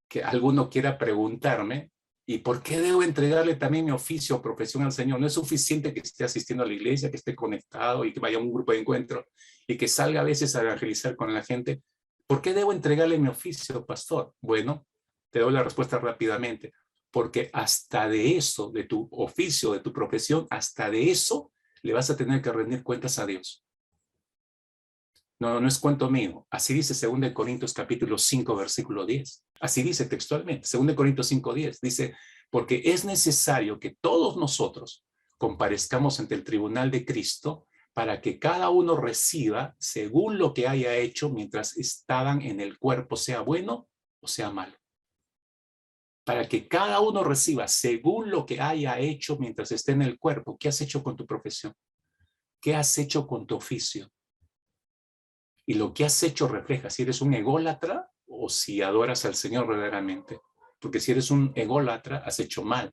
que alguno quiera preguntarme, ¿y por qué debo entregarle también mi oficio o profesión al Señor? No es suficiente que esté asistiendo a la iglesia, que esté conectado y que vaya a un grupo de encuentro y que salga a veces a evangelizar con la gente. ¿Por qué debo entregarle mi oficio, pastor? Bueno, te doy la respuesta rápidamente. Porque hasta de eso, de tu oficio, de tu profesión, hasta de eso le vas a tener que rendir cuentas a Dios. No es cuento mío. Así dice 2 Corintios capítulo 5, versículo 10. Así dice textualmente, 2 Corintios 5, 10. Dice, porque es necesario que todos nosotros comparezcamos ante el tribunal de Cristo para que cada uno reciba según lo que haya hecho mientras estaban en el cuerpo, sea bueno o sea malo. Para que cada uno reciba según lo que haya hecho mientras esté en el cuerpo. ¿Qué has hecho con tu profesión? ¿Qué has hecho con tu oficio? Y lo que has hecho refleja si eres un ególatra o si adoras al Señor verdaderamente. Porque si eres un ególatra, has hecho mal.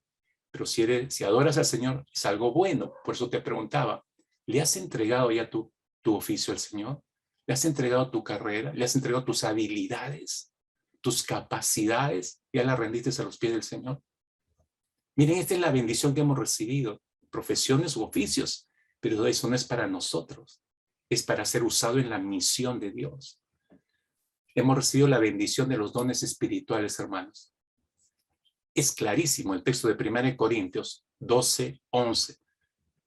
Pero si adoras al Señor, es algo bueno. Por eso te preguntaba, ¿le has entregado ya tu oficio al Señor? ¿Le has entregado tu carrera? ¿Le has entregado tus habilidades? ¿Tus capacidades? ¿Ya las rendiste a los pies del Señor? Miren, esta es la bendición que hemos recibido, profesiones u oficios, pero eso no es para nosotros, es para ser usado en la misión de Dios. Hemos recibido la bendición de los dones espirituales, hermanos. Es clarísimo el texto de 1 Corintios 12, 11.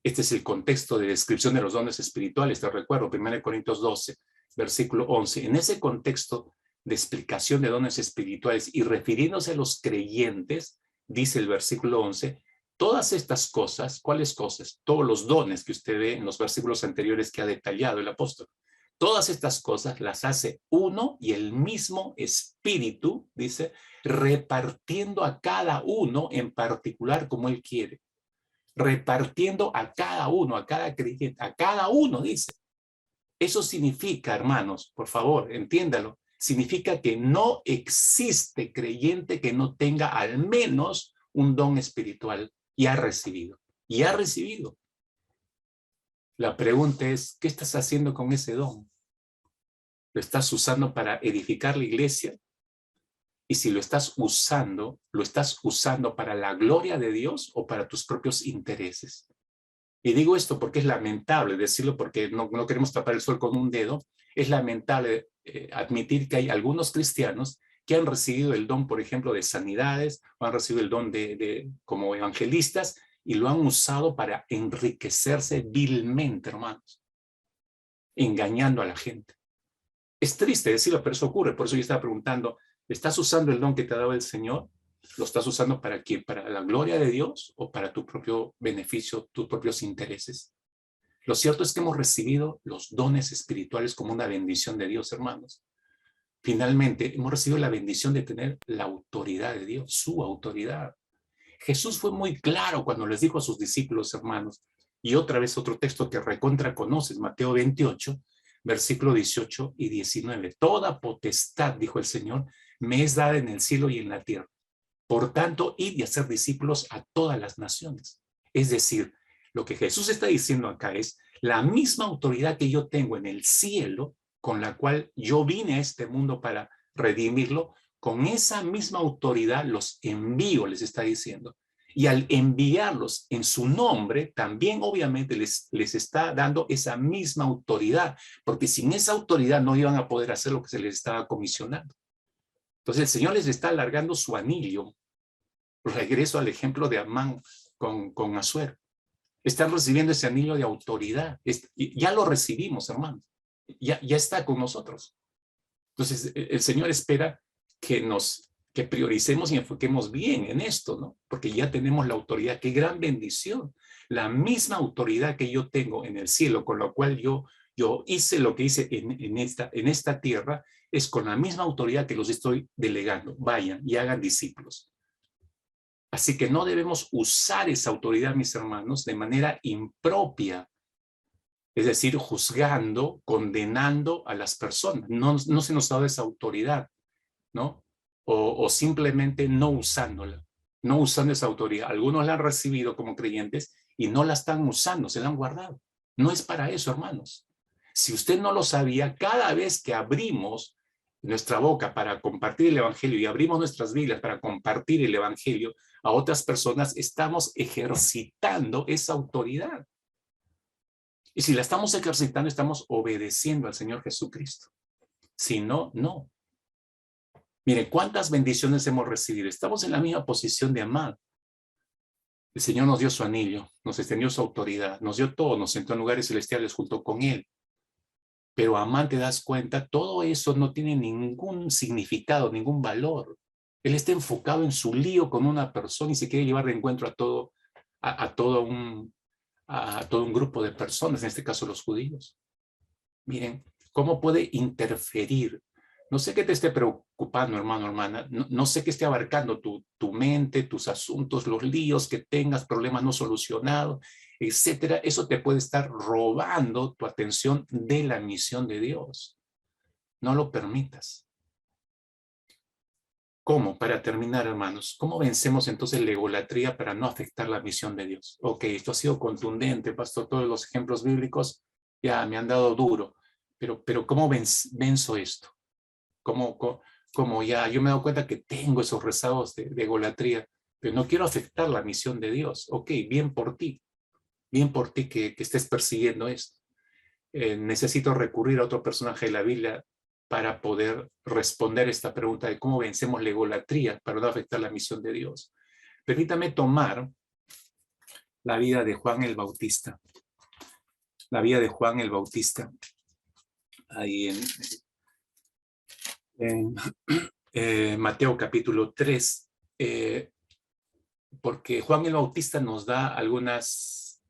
Este es el contexto de descripción de los dones espirituales, te recuerdo, 1 Corintios 12, versículo 11. En ese contexto de explicación de dones espirituales y refiriéndose a los creyentes, dice el versículo 11, todas estas cosas, ¿cuáles cosas? Todos los dones que usted ve en los versículos anteriores que ha detallado el apóstol. Todas estas cosas las hace uno y el mismo Espíritu, dice, repartiendo a cada uno en particular como él quiere. Repartiendo a cada uno, a cada creyente, a cada uno, dice. Eso significa, hermanos, por favor, entiéndalo, significa que no existe creyente que no tenga al menos un don espiritual y ha recibido. Y ha recibido. La pregunta es, ¿qué estás haciendo con ese don? ¿Lo estás usando para edificar la iglesia? Y si lo estás usando para la gloria de Dios o para tus propios intereses. Y digo esto porque es lamentable decirlo, porque no queremos tapar el sol con un dedo. Es lamentable admitir que hay algunos cristianos que han recibido el don, por ejemplo, de sanidades, o han recibido el don como evangelistas, y lo han usado para enriquecerse vilmente, hermanos, engañando a la gente. Es triste decirlo, pero eso ocurre. Por eso yo estaba preguntando, ¿estás usando el don que te ha dado el Señor? ¿Lo estás usando para quién? ¿Para la gloria de Dios o para tu propio beneficio, tus propios intereses? Lo cierto es que hemos recibido los dones espirituales como una bendición de Dios, hermanos. Finalmente, hemos recibido la bendición de tener la autoridad de Dios, su autoridad. Jesús fue muy claro cuando les dijo a sus discípulos, hermanos, y otra vez otro texto que recontra conoces, Mateo 28, versículo 18 y 19. Toda potestad, dijo el Señor, me es dada en el cielo y en la tierra. Por tanto, id y hacer discípulos a todas las naciones. Es decir, lo que Jesús está diciendo acá es la misma autoridad que yo tengo en el cielo, con la cual yo vine a este mundo para redimirlo, con esa misma autoridad los envío, les está diciendo. Y al enviarlos en su nombre, también obviamente les está dando esa misma autoridad, porque sin esa autoridad no iban a poder hacer lo que se les estaba comisionando. Entonces el Señor les está alargando su anillo. Regreso al ejemplo de Amán con Asuero. Están recibiendo ese anillo de autoridad. Ya lo recibimos, hermanos. Ya está con nosotros. Entonces el Señor espera que prioricemos y enfoquemos bien en esto, ¿no? Porque ya tenemos la autoridad. ¡Qué gran bendición! La misma autoridad que yo tengo en el cielo, con la cual yo hice lo que hice en esta tierra, es con la misma autoridad que los estoy delegando. Vayan y hagan discípulos. Así que no debemos usar esa autoridad, mis hermanos, de manera impropia. Es decir, juzgando, condenando a las personas. No se nos ha dado esa autoridad, ¿no? O simplemente no usándola, no usando esa autoridad. Algunos la han recibido como creyentes y no la están usando, se la han guardado. No es para eso, hermanos. Si usted no lo sabía, cada vez que abrimos nuestra boca para compartir el evangelio y abrimos nuestras Biblias para compartir el evangelio a otras personas, estamos ejercitando esa autoridad. Y si la estamos ejercitando, estamos obedeciendo al Señor Jesucristo. Si no, no. Miren, ¿cuántas bendiciones hemos recibido? Estamos en la misma posición de Amán. El Señor nos dio su anillo, nos extendió su autoridad, nos dio todo, nos sentó en lugares celestiales junto con Él. Pero Amán, te das cuenta, todo eso no tiene ningún significado, ningún valor. Él está enfocado en su lío con una persona y se quiere llevar de encuentro a todo un grupo de personas, en este caso los judíos. Miren, ¿cómo puede interferir? No sé qué te esté preocupando, hermano, hermana. No sé qué esté abarcando tu mente, tus asuntos, los líos que tengas, problemas no solucionados, etcétera. Eso te puede estar robando tu atención de la misión de Dios. No lo permitas. ¿Cómo? Para terminar, hermanos, ¿cómo vencemos entonces la egolatría para no afectar la misión de Dios? Ok, esto ha sido contundente, pastor, todos los ejemplos bíblicos ya me han dado duro, pero ¿cómo venzo esto? ¿Cómo ya yo me he dado cuenta que tengo esos rezagos de egolatría, pero no quiero afectar la misión de Dios? Ok, bien por ti que estés persiguiendo esto. Necesito recurrir a otro personaje de la Biblia para poder responder esta pregunta de cómo vencemos la egolatría para no afectar la misión de Dios. Permítame tomar la vida de Juan el Bautista. La vida de Juan el Bautista. Ahí en Mateo capítulo 3. Porque Juan el Bautista nos da algunas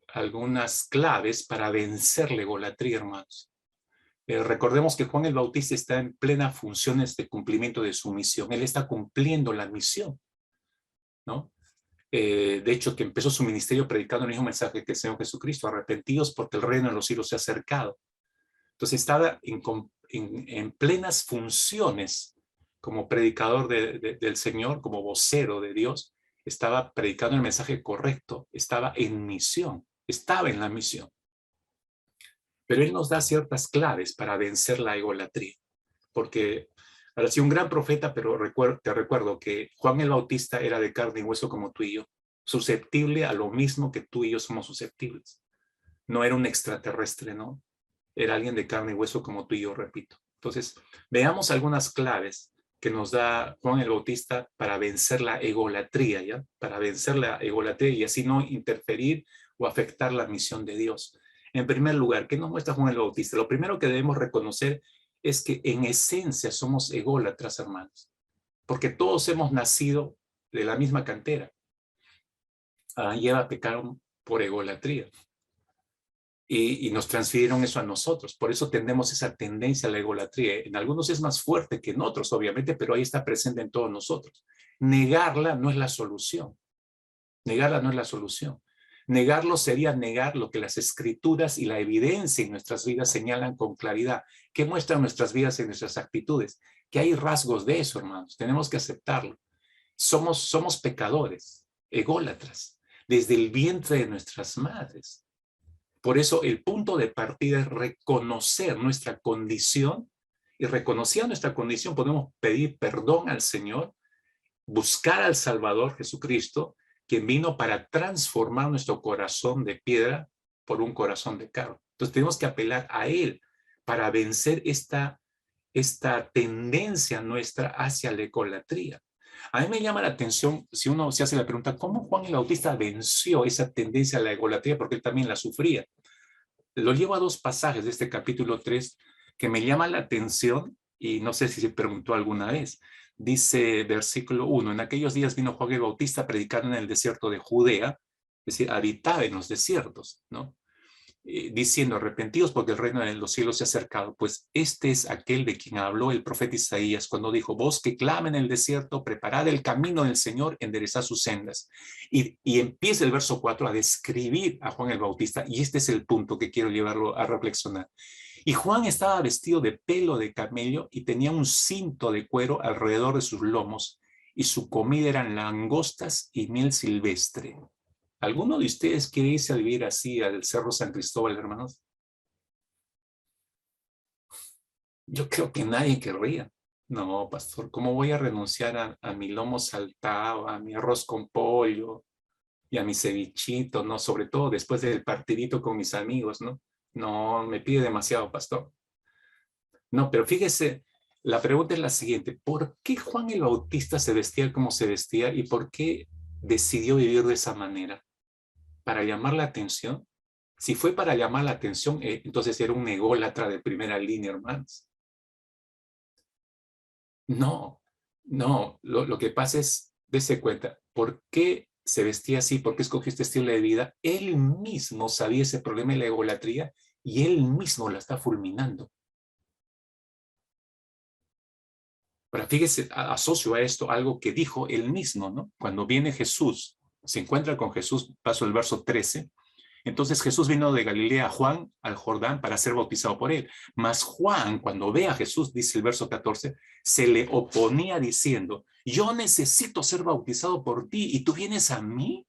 claves para vencer la egolatría, hermanos. Recordemos que Juan el Bautista está en plenas funciones de cumplimiento de su misión. Él está cumpliendo la misión, ¿no? De hecho, que empezó su ministerio predicando el mismo mensaje que el Señor Jesucristo: arrepentidos porque el reino de los cielos se ha acercado. Entonces estaba en plenas funciones como predicador del Señor, como vocero de Dios. Estaba predicando el mensaje correcto, estaba en misión, estaba en la misión. Pero él nos da ciertas claves para vencer la egolatría, porque ahora sí, un gran profeta, pero te recuerdo que Juan el Bautista era de carne y hueso como tú y yo, susceptible a lo mismo que tú y yo somos susceptibles. No era un extraterrestre, ¿no? Era alguien de carne y hueso como tú y yo, repito. Entonces, veamos algunas claves que nos da Juan el Bautista para vencer la egolatría, ¿ya? Para vencer la egolatría y así no interferir o afectar la misión de Dios. En primer lugar, ¿qué nos muestra Juan el Bautista? Lo primero que debemos reconocer es que en esencia somos ególatras, hermanos, porque todos hemos nacido de la misma cantera. Adán y Eva pecaron por egolatría. y nos transfirieron eso a nosotros. Por eso tenemos esa tendencia a la egolatría. En algunos es más fuerte que en otros, obviamente, pero ahí está presente en todos nosotros. Negarla no es la solución. Negarla no es la solución. Negarlo sería negar lo que las escrituras y la evidencia en nuestras vidas señalan con claridad. ¿Qué muestran nuestras vidas en nuestras actitudes? Que hay rasgos de eso, hermanos. Tenemos que aceptarlo. Somos pecadores, ególatras, desde el vientre de nuestras madres. Por eso el punto de partida es reconocer nuestra condición, y reconocida nuestra condición podemos pedir perdón al Señor, buscar al Salvador Jesucristo, quien vino para transformar nuestro corazón de piedra por un corazón de carne. Entonces tenemos que apelar a Él para vencer esta tendencia nuestra hacia la egolatría. A mí me llama la atención, si uno se hace la pregunta, ¿cómo Juan el Bautista venció esa tendencia a la egolatría? Porque él también la sufría. Lo llevo a dos pasajes de este capítulo 3 que me llaman la atención y no sé si se preguntó alguna vez. Dice versículo 1, en aquellos días vino Juan el Bautista predicando en el desierto de Judea, es decir, habitaba en los desiertos, ¿no? Diciendo, arrepentidos porque el reino de los cielos se ha acercado, pues este es aquel de quien habló el profeta Isaías cuando dijo, vos que clama en el desierto, preparad el camino del Señor, enderezad sus sendas. Y empieza el verso 4 a describir a Juan el Bautista, y este es el punto que quiero llevarlo a reflexionar. Y Juan estaba vestido de pelo de camello y tenía un cinto de cuero alrededor de sus lomos, y su comida eran langostas y miel silvestre. ¿Alguno de ustedes quiere irse a vivir así al Cerro San Cristóbal, hermanos? Yo creo que nadie querría. No, pastor, ¿cómo voy a renunciar a mi lomo saltado, a mi arroz con pollo y a mi cevichito, no? Sobre todo después del partidito con mis amigos, ¿no? No, me pide demasiado, pastor. No, pero fíjese, la pregunta es la siguiente. ¿Por qué Juan el Bautista se vestía como se vestía y por qué decidió vivir de esa manera? ¿Para llamar la atención? Si fue para llamar la atención, entonces era un ególatra de primera línea, hermanos. No, no, lo que pasa es, dése cuenta, ¿por qué se vestía así? ¿Por qué escogió este estilo de vida? Él mismo sabía ese problema de la egolatría y él mismo la está fulminando. Pero fíjese, asocio a esto algo que dijo él mismo, ¿no? Cuando viene Jesús, se encuentra con Jesús, paso el verso 13. Entonces Jesús vino de Galilea a Juan al Jordán para ser bautizado por él. Mas Juan, cuando ve a Jesús, dice el verso 14, se le oponía diciendo, yo necesito ser bautizado por ti y tú vienes a mí.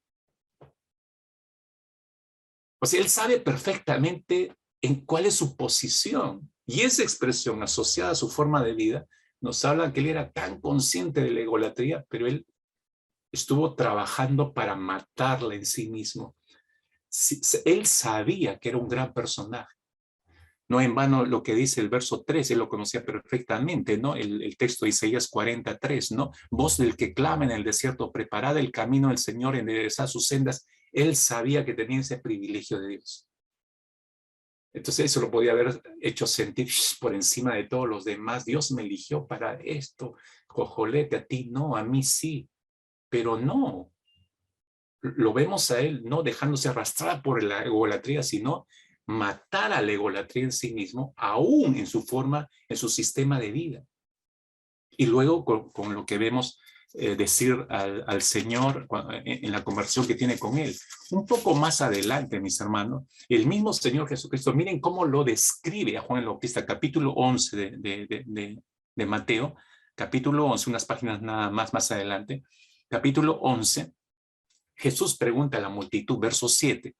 O sea, él sabe perfectamente en cuál es su posición. Y esa expresión asociada a su forma de vida nos habla que él era tan consciente de la egolatría, pero él estuvo trabajando para matarla en sí mismo. Él sabía que era un gran personaje. No en vano lo que dice el verso 3, él lo conocía perfectamente, ¿no? El texto de Isaías 43, ¿no? Voz del que clama en el desierto, preparad el camino del Señor, enderezad sus sendas. Él sabía que tenía ese privilegio de Dios. Entonces eso lo podía haber hecho sentir por encima de todos los demás. Dios me eligió para esto. Cojolete, a ti no, a mí sí. Pero no. Lo vemos a él no dejándose arrastrar por la egolatría, sino matar a la egolatría en sí mismo, aún en su forma, en su sistema de vida. Y luego con lo que vemos decir al Señor en la conversación que tiene con él. Un poco más adelante, mis hermanos, el mismo Señor Jesucristo, miren cómo lo describe a Juan el Bautista, capítulo 11 de Mateo, capítulo 11, unas páginas nada más adelante, capítulo 11, Jesús pregunta a la multitud, verso 7,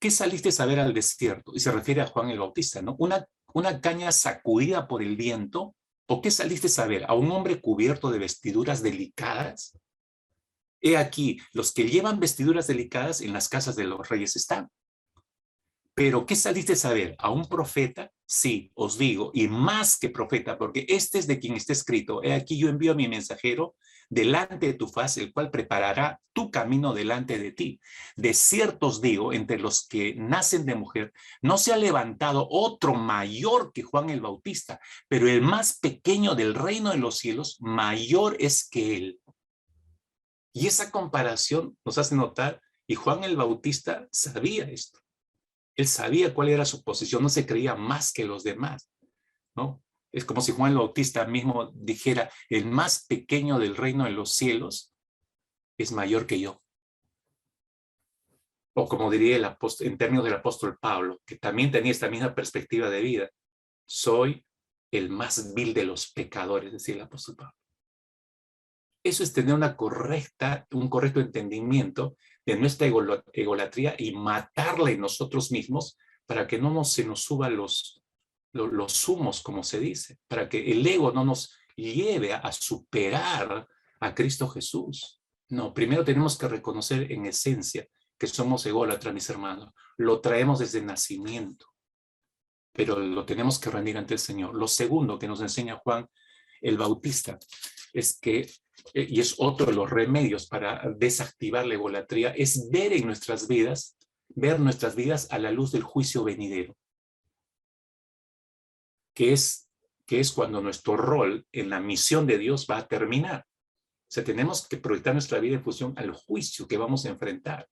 ¿qué saliste a ver al desierto? Y se refiere a Juan el Bautista, ¿no? Una caña sacudida por el viento. ¿O qué saliste a ver? ¿A un hombre cubierto de vestiduras delicadas? He aquí, los que llevan vestiduras delicadas en las casas de los reyes están. ¿Pero qué saliste a ver? ¿A un profeta? Sí, os digo, y más que profeta, porque este es de quien está escrito. He aquí yo envío a mi mensajero delante de tu faz, el cual preparará tu camino delante de ti. De cierto os digo, entre los que nacen de mujer, no se ha levantado otro mayor que Juan el Bautista, pero el más pequeño del reino de los cielos, mayor es que él. Y esa comparación nos hace notar, y Juan el Bautista sabía esto. Él sabía cuál era su posición, no se creía más que los demás, ¿no? Es como si Juan el Bautista mismo dijera, el más pequeño del reino de los cielos es mayor que yo. O como diría el apóstol, en términos del apóstol Pablo, que también tenía esta misma perspectiva de vida, soy el más vil de los pecadores, decía el apóstol Pablo. Eso es tener un correcto entendimiento de nuestra egolatría y matarla en nosotros mismos para que no se nos suban los humos, como se dice, para que el ego no nos lleve a superar a Cristo Jesús. No, primero tenemos que reconocer en esencia que somos ególatras, mis hermanos. Lo traemos desde el nacimiento, pero lo tenemos que rendir ante el Señor. Lo segundo que nos enseña Juan el Bautista es que, y es otro de los remedios para desactivar la egolatría, es ver nuestras vidas a la luz del juicio venidero, que es cuando nuestro rol en la misión de Dios va a terminar. O sea, tenemos que proyectar nuestra vida en función al juicio que vamos a enfrentar.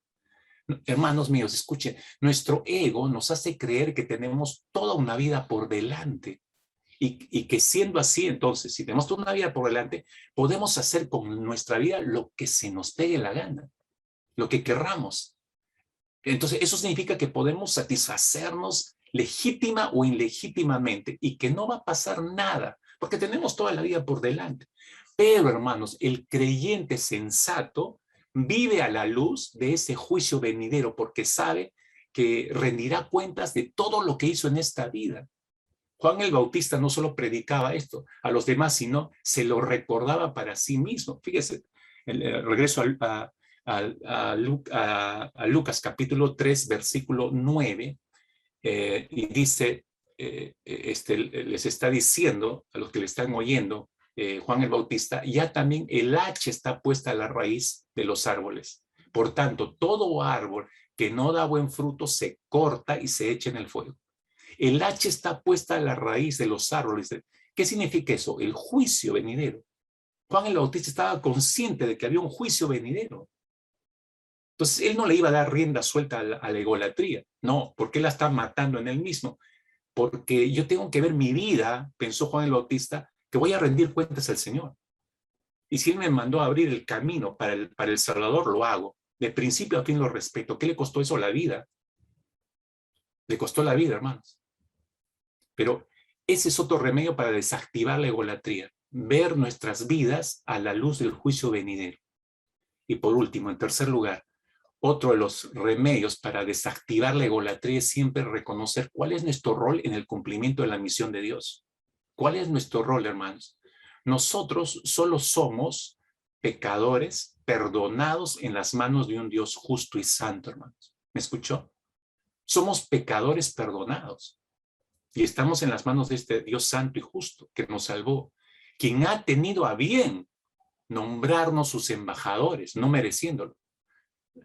Hermanos míos, escuchen, nuestro ego nos hace creer que tenemos toda una vida por delante y que siendo así, entonces, si tenemos toda una vida por delante, podemos hacer con nuestra vida lo que se nos pegue la gana, lo que querramos. Entonces, eso significa que podemos satisfacernos legítima o ilegítimamente y que no va a pasar nada, porque tenemos toda la vida por delante. Pero, hermanos, el creyente sensato vive a la luz de ese juicio venidero porque sabe que rendirá cuentas de todo lo que hizo en esta vida. Juan el Bautista no solo predicaba esto a los demás, sino se lo recordaba para sí mismo. Fíjese, regreso a Lucas capítulo 3, versículo 9, y dice, les está diciendo a los que le están oyendo, Juan el Bautista, ya también el hacha está puesta a la raíz de los árboles. Por tanto, todo árbol que no da buen fruto se corta y se echa en el fuego. El hacha está puesta a la raíz de los árboles. ¿Qué significa eso? El juicio venidero. Juan el Bautista estaba consciente de que había un juicio venidero. Entonces, él no le iba a dar rienda suelta a la egolatría. No, porque él la está matando en él mismo. Porque yo tengo que ver mi vida, pensó Juan el Bautista, que voy a rendir cuentas al Señor. Y si él me mandó a abrir el camino para el Salvador, lo hago. De principio a fin lo respeto. ¿Qué le costó eso? La vida. Le costó la vida, hermanos. Pero ese es otro remedio para desactivar la egolatría, ver nuestras vidas a la luz del juicio venidero. Y por último, en tercer lugar, otro de los remedios para desactivar la egolatría es siempre reconocer cuál es nuestro rol en el cumplimiento de la misión de Dios. ¿Cuál es nuestro rol, hermanos? Nosotros solo somos pecadores perdonados en las manos de un Dios justo y santo, hermanos. ¿Me escuchó? Somos pecadores perdonados. Y estamos en las manos de este Dios santo y justo que nos salvó, quien ha tenido a bien nombrarnos sus embajadores, no mereciéndolo.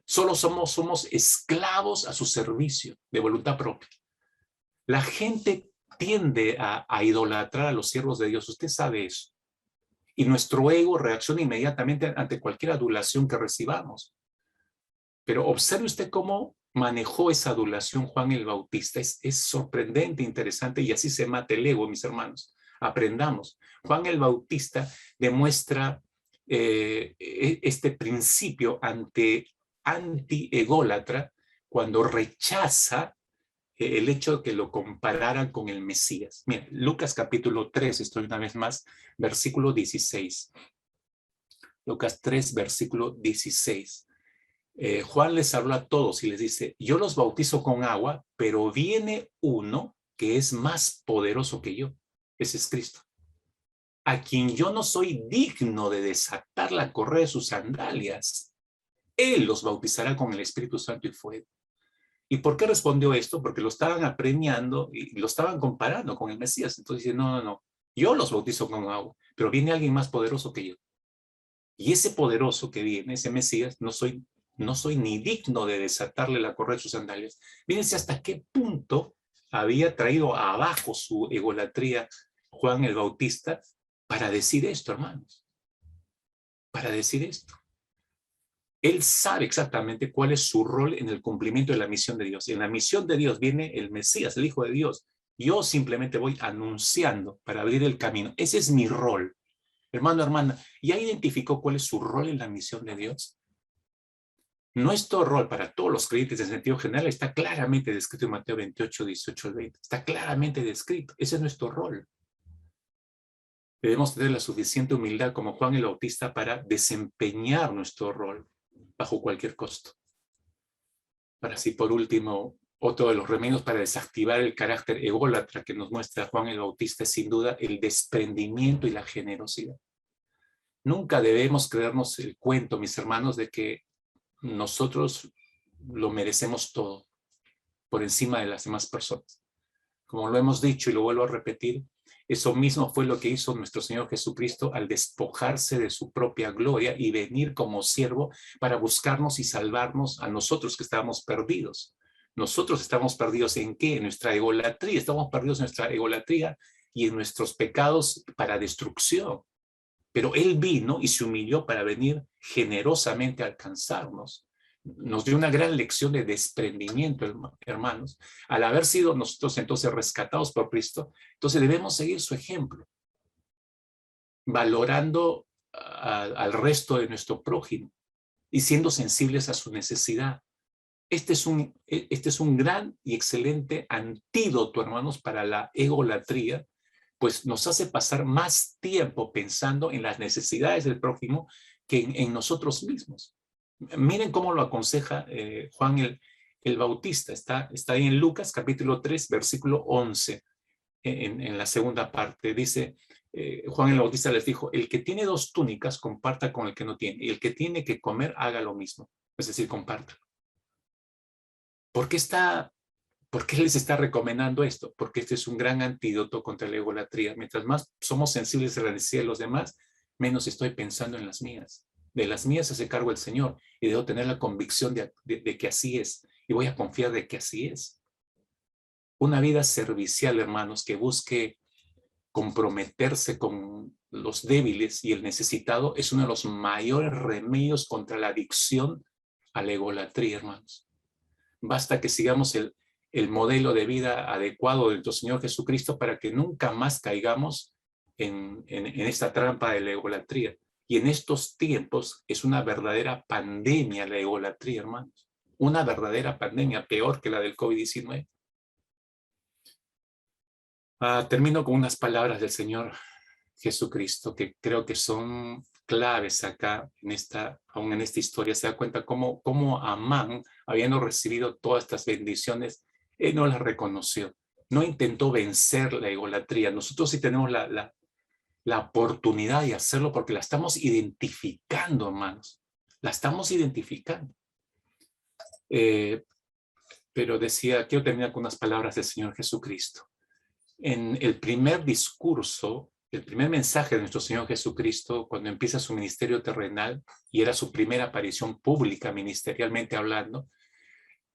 Solo somos esclavos a su servicio de voluntad propia. La gente tiende a idolatrar a los siervos de Dios, usted sabe eso. Y nuestro ego reacciona inmediatamente ante cualquier adulación que recibamos. Pero observe usted cómo manejó esa adulación Juan el Bautista. Es sorprendente, interesante, y así se mata el ego, mis hermanos. Aprendamos. Juan el Bautista demuestra este principio anti-ególatra cuando rechaza el hecho de que lo compararan con el Mesías. Mira, Lucas capítulo 3, estoy una vez más, versículo 16. Lucas 3, versículo 16. Juan les habla a todos y les dice, yo los bautizo con agua, pero viene uno que es más poderoso que yo. Ese es Cristo. A quien yo no soy digno de desatar la correa de sus sandalias. Él los bautizará con el Espíritu Santo y fuego. ¿Y por qué respondió esto? Porque lo estaban apremiando y lo estaban comparando con el Mesías. Entonces dice, no. Yo los bautizo con agua, pero viene alguien más poderoso que yo. Y ese poderoso que viene, ese Mesías, no soy ni digno de desatarle la correa de sus sandalias. Fíjense hasta qué punto había traído abajo su egolatría Juan el Bautista para decir esto, hermanos. Para decir esto. Él sabe exactamente cuál es su rol en el cumplimiento de la misión de Dios. En la misión de Dios viene el Mesías, el Hijo de Dios. Yo simplemente voy anunciando para abrir el camino. Ese es mi rol. Hermano, hermana, ¿ya identificó cuál es su rol en la misión de Dios? Nuestro rol para todos los creyentes en sentido general está claramente descrito en Mateo 28, 18 al 20. Está claramente descrito. Ese es nuestro rol. Debemos tener la suficiente humildad como Juan el Bautista para desempeñar nuestro rol bajo cualquier costo. Para así, por último, otro de los remedios para desactivar el carácter ególatra que nos muestra Juan el Bautista es sin duda el desprendimiento y la generosidad. Nunca debemos creernos el cuento, mis hermanos, de que nosotros lo merecemos todo por encima de las demás personas. Como lo hemos dicho y lo vuelvo a repetir, eso mismo fue lo que hizo nuestro Señor Jesucristo al despojarse de su propia gloria y venir como siervo para buscarnos y salvarnos a nosotros que estábamos perdidos. Nosotros estamos perdidos ¿en qué? En nuestra egolatría. Estamos perdidos en nuestra egolatría y en nuestros pecados para destrucción. Pero Él vino y se humilló para venir generosamente a alcanzarnos. Nos dio una gran lección de desprendimiento, hermanos. Al haber sido nosotros entonces rescatados por Cristo, entonces debemos seguir su ejemplo, valorando al resto de nuestro prójimo y siendo sensibles a su necesidad. Este es un gran y excelente antídoto, hermanos, para la egolatría, pues nos hace pasar más tiempo pensando en las necesidades del prójimo que en nosotros mismos. Miren cómo lo aconseja Juan el Bautista. Está ahí en Lucas capítulo 3, versículo 11, en la segunda parte. Dice, Juan el Bautista les dijo, el que tiene 2 túnicas, comparta con el que no tiene. Y el que tiene que comer, haga lo mismo. Es decir, comparta. ¿Por qué les está recomendando esto? Porque este es un gran antídoto contra la egolatría. Mientras más somos sensibles a la necesidad de los demás, menos estoy pensando en las mías. De las mías se hace cargo el Señor y debo tener la convicción de que así es. Y voy a confiar de que así es. Una vida servicial, hermanos, que busque comprometerse con los débiles y el necesitado es uno de los mayores remedios contra la adicción a la egolatría, hermanos. Basta que sigamos el modelo de vida adecuado de nuestro Señor Jesucristo para que nunca más caigamos en esta trampa de la egolatría. Y en estos tiempos es una verdadera pandemia la egolatría, hermanos. Una verdadera pandemia, peor que la del COVID-19. Termino con unas palabras del Señor Jesucristo que creo que son claves acá, aún en esta historia. Se da cuenta cómo Amán, habiendo recibido todas estas bendiciones, él no las reconoció. No intentó vencer la egolatría. Nosotros sí tenemos la oportunidad de hacerlo porque la estamos identificando, hermanos. La estamos identificando. Pero quiero terminar con unas palabras del Señor Jesucristo. En el primer discurso, el primer mensaje de nuestro Señor Jesucristo, cuando empieza su ministerio terrenal, y era su primera aparición pública, ministerialmente hablando,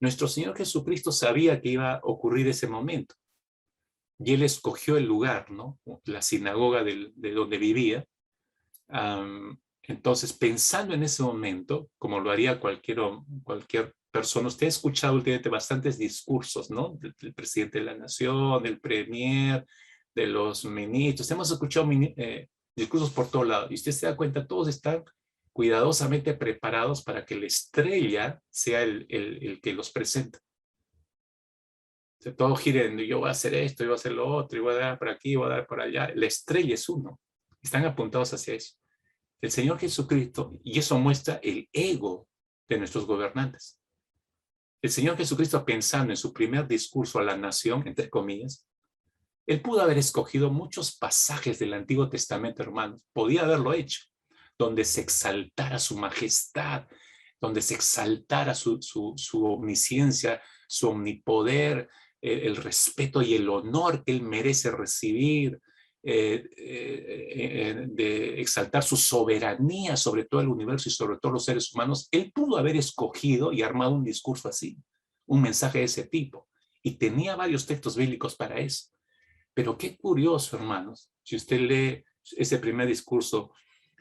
nuestro Señor Jesucristo sabía que iba a ocurrir ese momento. Y Él escogió el lugar, ¿no? La sinagoga de donde vivía. Entonces, pensando en ese momento, como lo haría cualquier persona, usted ha escuchado últimamente bastantes discursos, ¿no? Del presidente de la nación, del premier, de los ministros. Hemos escuchado discursos por todo lado. Y usted se da cuenta, todos están cuidadosamente preparados para que la estrella sea el que los presenta. O sea, todo gira en, yo voy a hacer esto, yo voy a hacer lo otro, yo voy a dar por aquí, voy a dar por allá. La estrella es uno. Están apuntados hacia eso. El Señor Jesucristo, y eso muestra el ego de nuestros gobernantes. El Señor Jesucristo, pensando en su primer discurso a la nación, entre comillas, Él pudo haber escogido muchos pasajes del Antiguo Testamento, hermanos. Podía haberlo hecho, donde se exaltara su majestad, donde se exaltara su omnisciencia, su omnipoder, el respeto y el honor que Él merece recibir, de exaltar su soberanía sobre todo el universo y sobre todos los seres humanos. Él pudo haber escogido y armado un discurso así, un mensaje de ese tipo, y tenía varios textos bíblicos para eso. Pero qué curioso, hermanos, si usted lee ese primer discurso,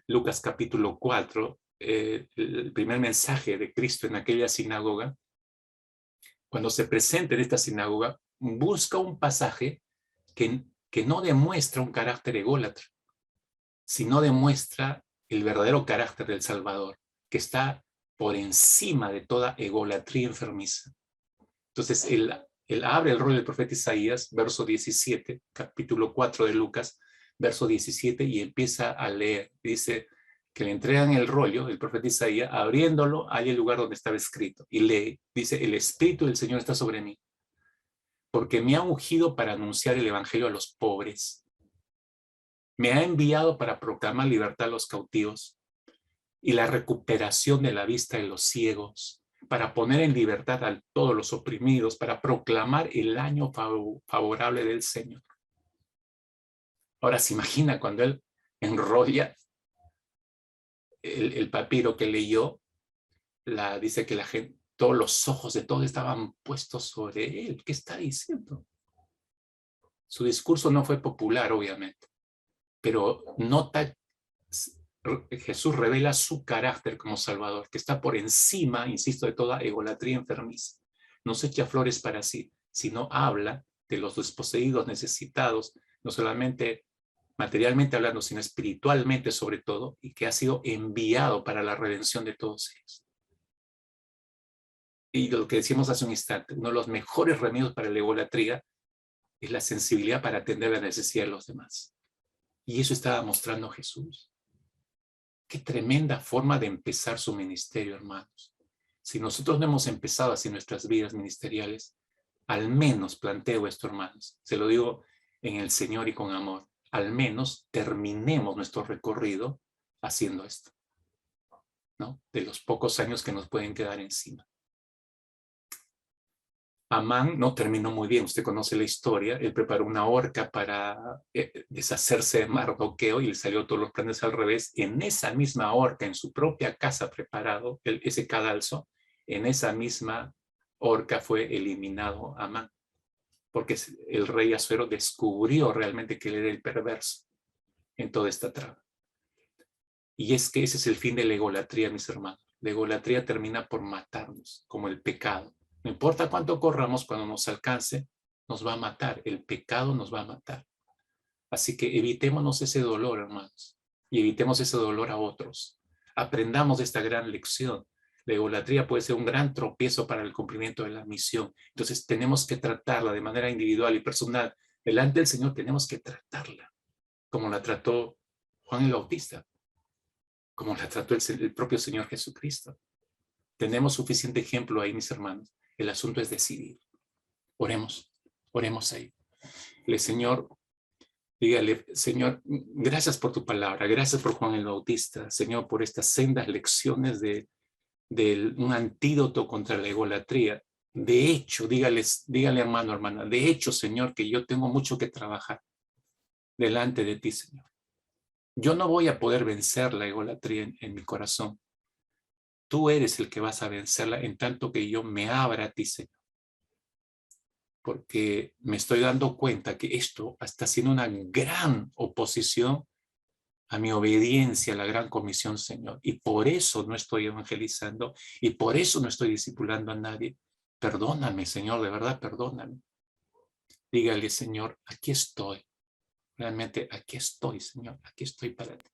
Lucas capítulo 4, el primer mensaje de Cristo en aquella sinagoga, cuando se presenta en esta sinagoga, busca un pasaje que no demuestra un carácter ególatra, sino demuestra el verdadero carácter del Salvador, que está por encima de toda egolatría enfermiza. Entonces, él abre el rollo del profeta Isaías, verso 17, capítulo 4 de Lucas, verso 17, y empieza a leer. Dice que le entregan el rollo del profeta Isaías, abriéndolo, hay el lugar donde estaba escrito, y lee, dice, el Espíritu del Señor está sobre mí, porque me ha ungido para anunciar el evangelio a los pobres. Me ha enviado para proclamar libertad a los cautivos y la recuperación de la vista de los ciegos, para poner en libertad a todos los oprimidos, para proclamar el año favorable del Señor. Ahora se imagina cuando él enrolla el papiro que leyó, dice que la gente, todos los ojos de todos estaban puestos sobre él. ¿Qué está diciendo? Su discurso no fue popular, obviamente, pero nota, Jesús revela su carácter como Salvador, que está por encima, insisto, de toda egolatría enfermiza. No se echa flores para sí, sino habla de los desposeídos, necesitados, no solamente materialmente hablando, sino espiritualmente sobre todo, y que ha sido enviado para la redención de todos ellos. Y lo que decíamos hace un instante, uno de los mejores remedios para la egolatría es la sensibilidad para atender la necesidad de los demás. Y eso estaba mostrando Jesús. Qué tremenda forma de empezar su ministerio, hermanos. Si nosotros no hemos empezado así nuestras vidas ministeriales, al menos planteo esto, hermanos. Se lo digo en el Señor y con amor. Al menos terminemos nuestro recorrido haciendo esto, ¿no? De los pocos años que nos pueden quedar encima. Amán no terminó muy bien, usted conoce la historia, él preparó una horca para deshacerse de Mardoqueo y le salió todos los planes al revés. En esa misma horca, en su propia casa preparado, ese cadalso, en esa misma horca fue eliminado Amán, porque el rey Asuero descubrió realmente que él era el perverso en toda esta trama. Y es que ese es el fin de la egolatría, mis hermanos. La egolatría termina por matarnos, como el pecado. No importa cuánto corramos, cuando nos alcance, nos va a matar. El pecado nos va a matar. Así que evitémonos ese dolor, hermanos, y evitemos ese dolor a otros. Aprendamos esta gran lección. La egolatría puede ser un gran tropiezo para el cumplimiento de la misión. Entonces tenemos que tratarla de manera individual y personal. Delante del Señor tenemos que tratarla, como la trató Juan el Bautista, como la trató el propio Señor Jesucristo. Tenemos suficiente ejemplo ahí, mis hermanos. El asunto es decidir. Oremos ahí. Señor, dígale, Señor, gracias por tu palabra, gracias por Juan el Bautista, Señor, por estas sendas lecciones de un antídoto contra la egolatría. De hecho, dígale hermano, hermana, de hecho, Señor, que yo tengo mucho que trabajar delante de ti, Señor. Yo no voy a poder vencer la egolatría en mi corazón. Tú eres el que vas a vencerla en tanto que yo me abra a ti, Señor. Porque me estoy dando cuenta que esto está siendo una gran oposición a mi obediencia a la gran comisión, Señor. Y por eso no estoy evangelizando y por eso no estoy discipulando a nadie. Perdóname, Señor, de verdad, perdóname. Dígale, Señor, aquí estoy. Realmente aquí estoy, Señor, aquí estoy para ti.